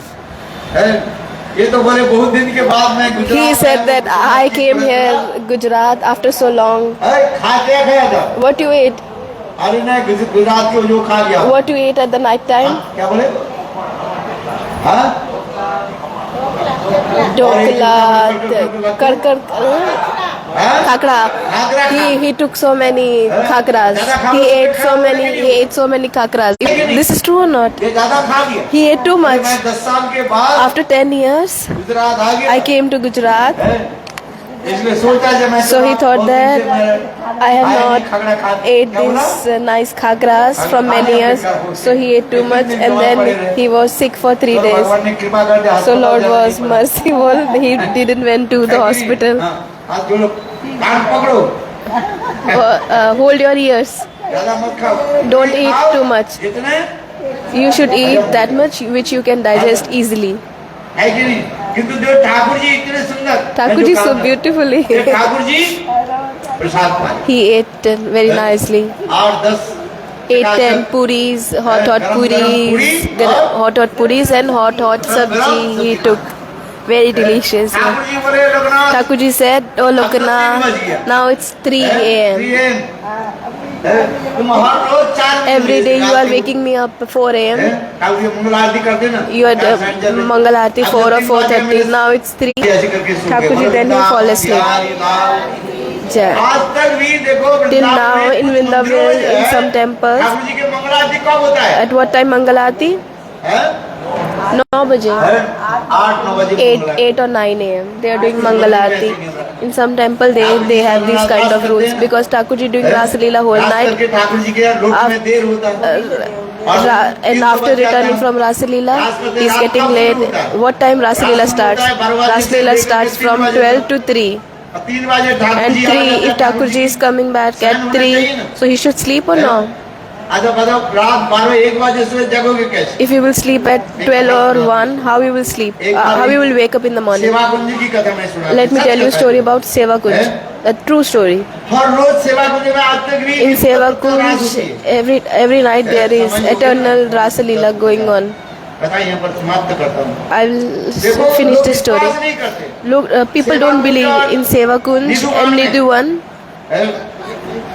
हैं? ये तो बोले बहुत दिन के बाद मैं गुजरात He said आया that हूँ। I came here Gujarat after so long. हैं? खा क्या खाया था What you ate? अरे नहीं गुजरात के जो खा गया What you ate at the night time? क्या बोले हाँ Dokla, karkar, हैं? khakra. Khakhra He took so many khakras. He ate so many khakras. This is true or not? ये ज्यादा खा लिया He ate too much. मैं 10 साल के बाद After 10 years, गुजरात आ गया I came to Gujarat. हैं? इसलिए सोचा जब मैं So he thought that I have खाया नहीं, not खगड़ा खा ate क्या बोला? this nice khakras from many years. So he ate too much and then he was sick for 3 तो days. भगवान ने कृपा कर दिया, So अस्पताल Lord जाना was नहीं पड़ा। merciful. He didn't went to the है कि नहीं? hospital. हाँ, हाथ जोड़ो कान पकड़ो Hold your ears. ज्यादा मत खाओ Don't eat खाओ, too much. जितने You should eat that much which you can digest easily. है कि नहीं किंतु जो ठाकुर जी इतने सुंदर Thakur ji so beautifully. ये ठाकुर जी प्रसाद पाए He ate very nicely. 8-10 8-10 puris, hot puris, hot puris and hot sabji he took. Very delicious. Thakur ji बोले Loknath Thakur ji said, "Oh Lokanath, now it's 3 a.m. 3 AM तुम हर रोज 4 बजे Every day you are रात को- waking me up 4 a.m. Thakur ji मंगल आरती कर देना You are Mangal Aarti 4 or 4:30. Now it's 3. ऐसे करके सो ठाकुर जी गए। then he fall asleep. Jai. आज तक भी देखो Till वृंदावन now में in कुछ Vrindavan, मंदिरों में in है, some temples, ठाकुर जी के मंगल आरती कब होता है at what time Mangal Aarti? हैं? 9 baje. हैं? 8-9 बजे 8 or 9 a.m. They are doing Mangal Aarti. In some temple they have these kind of rules because Thakur ji doing Ras Leela whole खास night. करके ठाकुर जी के लोक में देर होता है And after returning from Ras Leela, he is getting late. What time Ras Leela starts? Ras Leela starts from 12 to 3. 3 बजे Thakur And ji 3, if Thakur ji is coming back at 3, so he should sleep or no? अच्छा बताओ रात 12-1 बजे से जगोगे कैसे If you will sleep at 12 or 1, how you will sleep? How you will wake up in the morning? सेवा कुंज की कथा मैं सुना Let me tell you a story about Seva Kunj. A true story. हर रोज सेवा कुंज में आज तक भी In Seva रात Kunj, होती है। every night there is eternal Rasa Leela going on. कथा यहाँ पर समाप्त करता हूँ I will देखो finish लोग this story. विश्वास नहीं करते Look, people don't believe in Seva Kunj and Nidhuvan, हैं?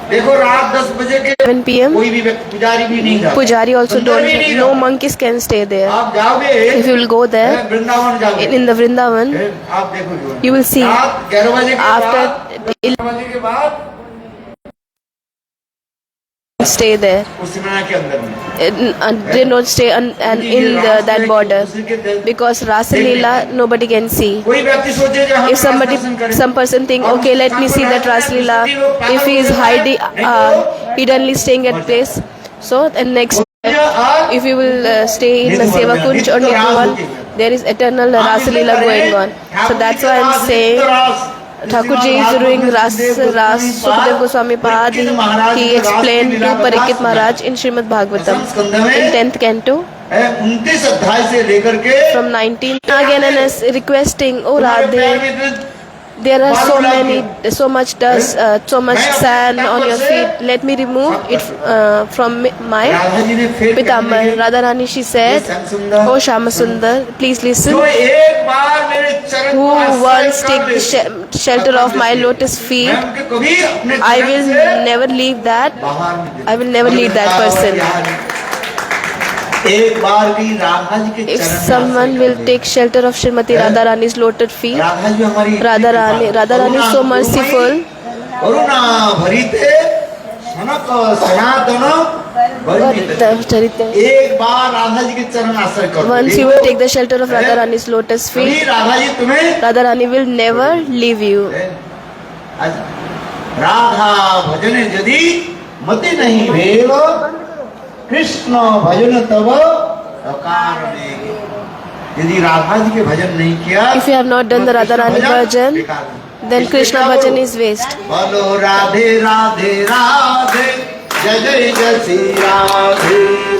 देखो रात 10 बजे के 7 p.m. कोई भी व्यक्ति पुजारी भी नहीं जाता Pujari also अंदर भी नहीं don't, no जाता। monkeys can stay there. आप जाओगे If you will go there, Vrindavan जाओगे in the Vrindavan, आप देखोगे you will see रात 11 बजे के after बाद 11 बजे के बाद stay there. उस सीमा के अंदर में They don't stay and in that border because Rasa Leela nobody can see. कोई व्यक्ति सोचे जो हम If somebody, दर्शन करें some person think, okay, let me see that Rasa Leela. If he is hiding, hiddenly staying at place, so and next, if you will stay in the Seva Kunj or Nidhuvan, there is eternal Rasa Leela going on. So that's why I'm saying. Thakur ji is doing Ras Sukhdev Goswami Pad. He explained to Parikshit Maharaj in Srimad Bhagavatam in 10th canto 29 अध्याय से लेकर के from 19 again and is requesting, oh Radhe, there are so much dust, so much sand on your feet. Let me remove it from my Radha ji ने फिर Pitambar. Radharani, she said, oh Shama Sundar, please listen. जो एक बार मेरे चरण Who को आश्रय once कर take ले, the shelter of my lotus मैं feet, उनके कभी अपने I चरण will से never leave that. बाहर नहीं I will never leave that person. एक बार भी राधा जी के If चरण में someone आश्रय will कर ले। take shelter of Srimati Radharani's lotus feet, Radha ji हमारी Radharani is so merciful. करुणा भरिते सनक सनातन भरिते। Charita. एक बार राधा जी के चरण आश्रय करो। Once you will take the shelter of Radharani's lotus कभी feet, राधा जी तुम्हें Radharani will never leave you. Radha भजन यदि मति नहीं भेल कृष्ण भजन तब अकार देगी। यदि राधा जी के भजन नहीं किया If you have not done the तो कृष्ण Radharani bhajan, बेकार है। then इसलिए Krishna क्या bhajan बोलो? is waste. बोलो राधे राधे राधे जय जय जय श्री राधे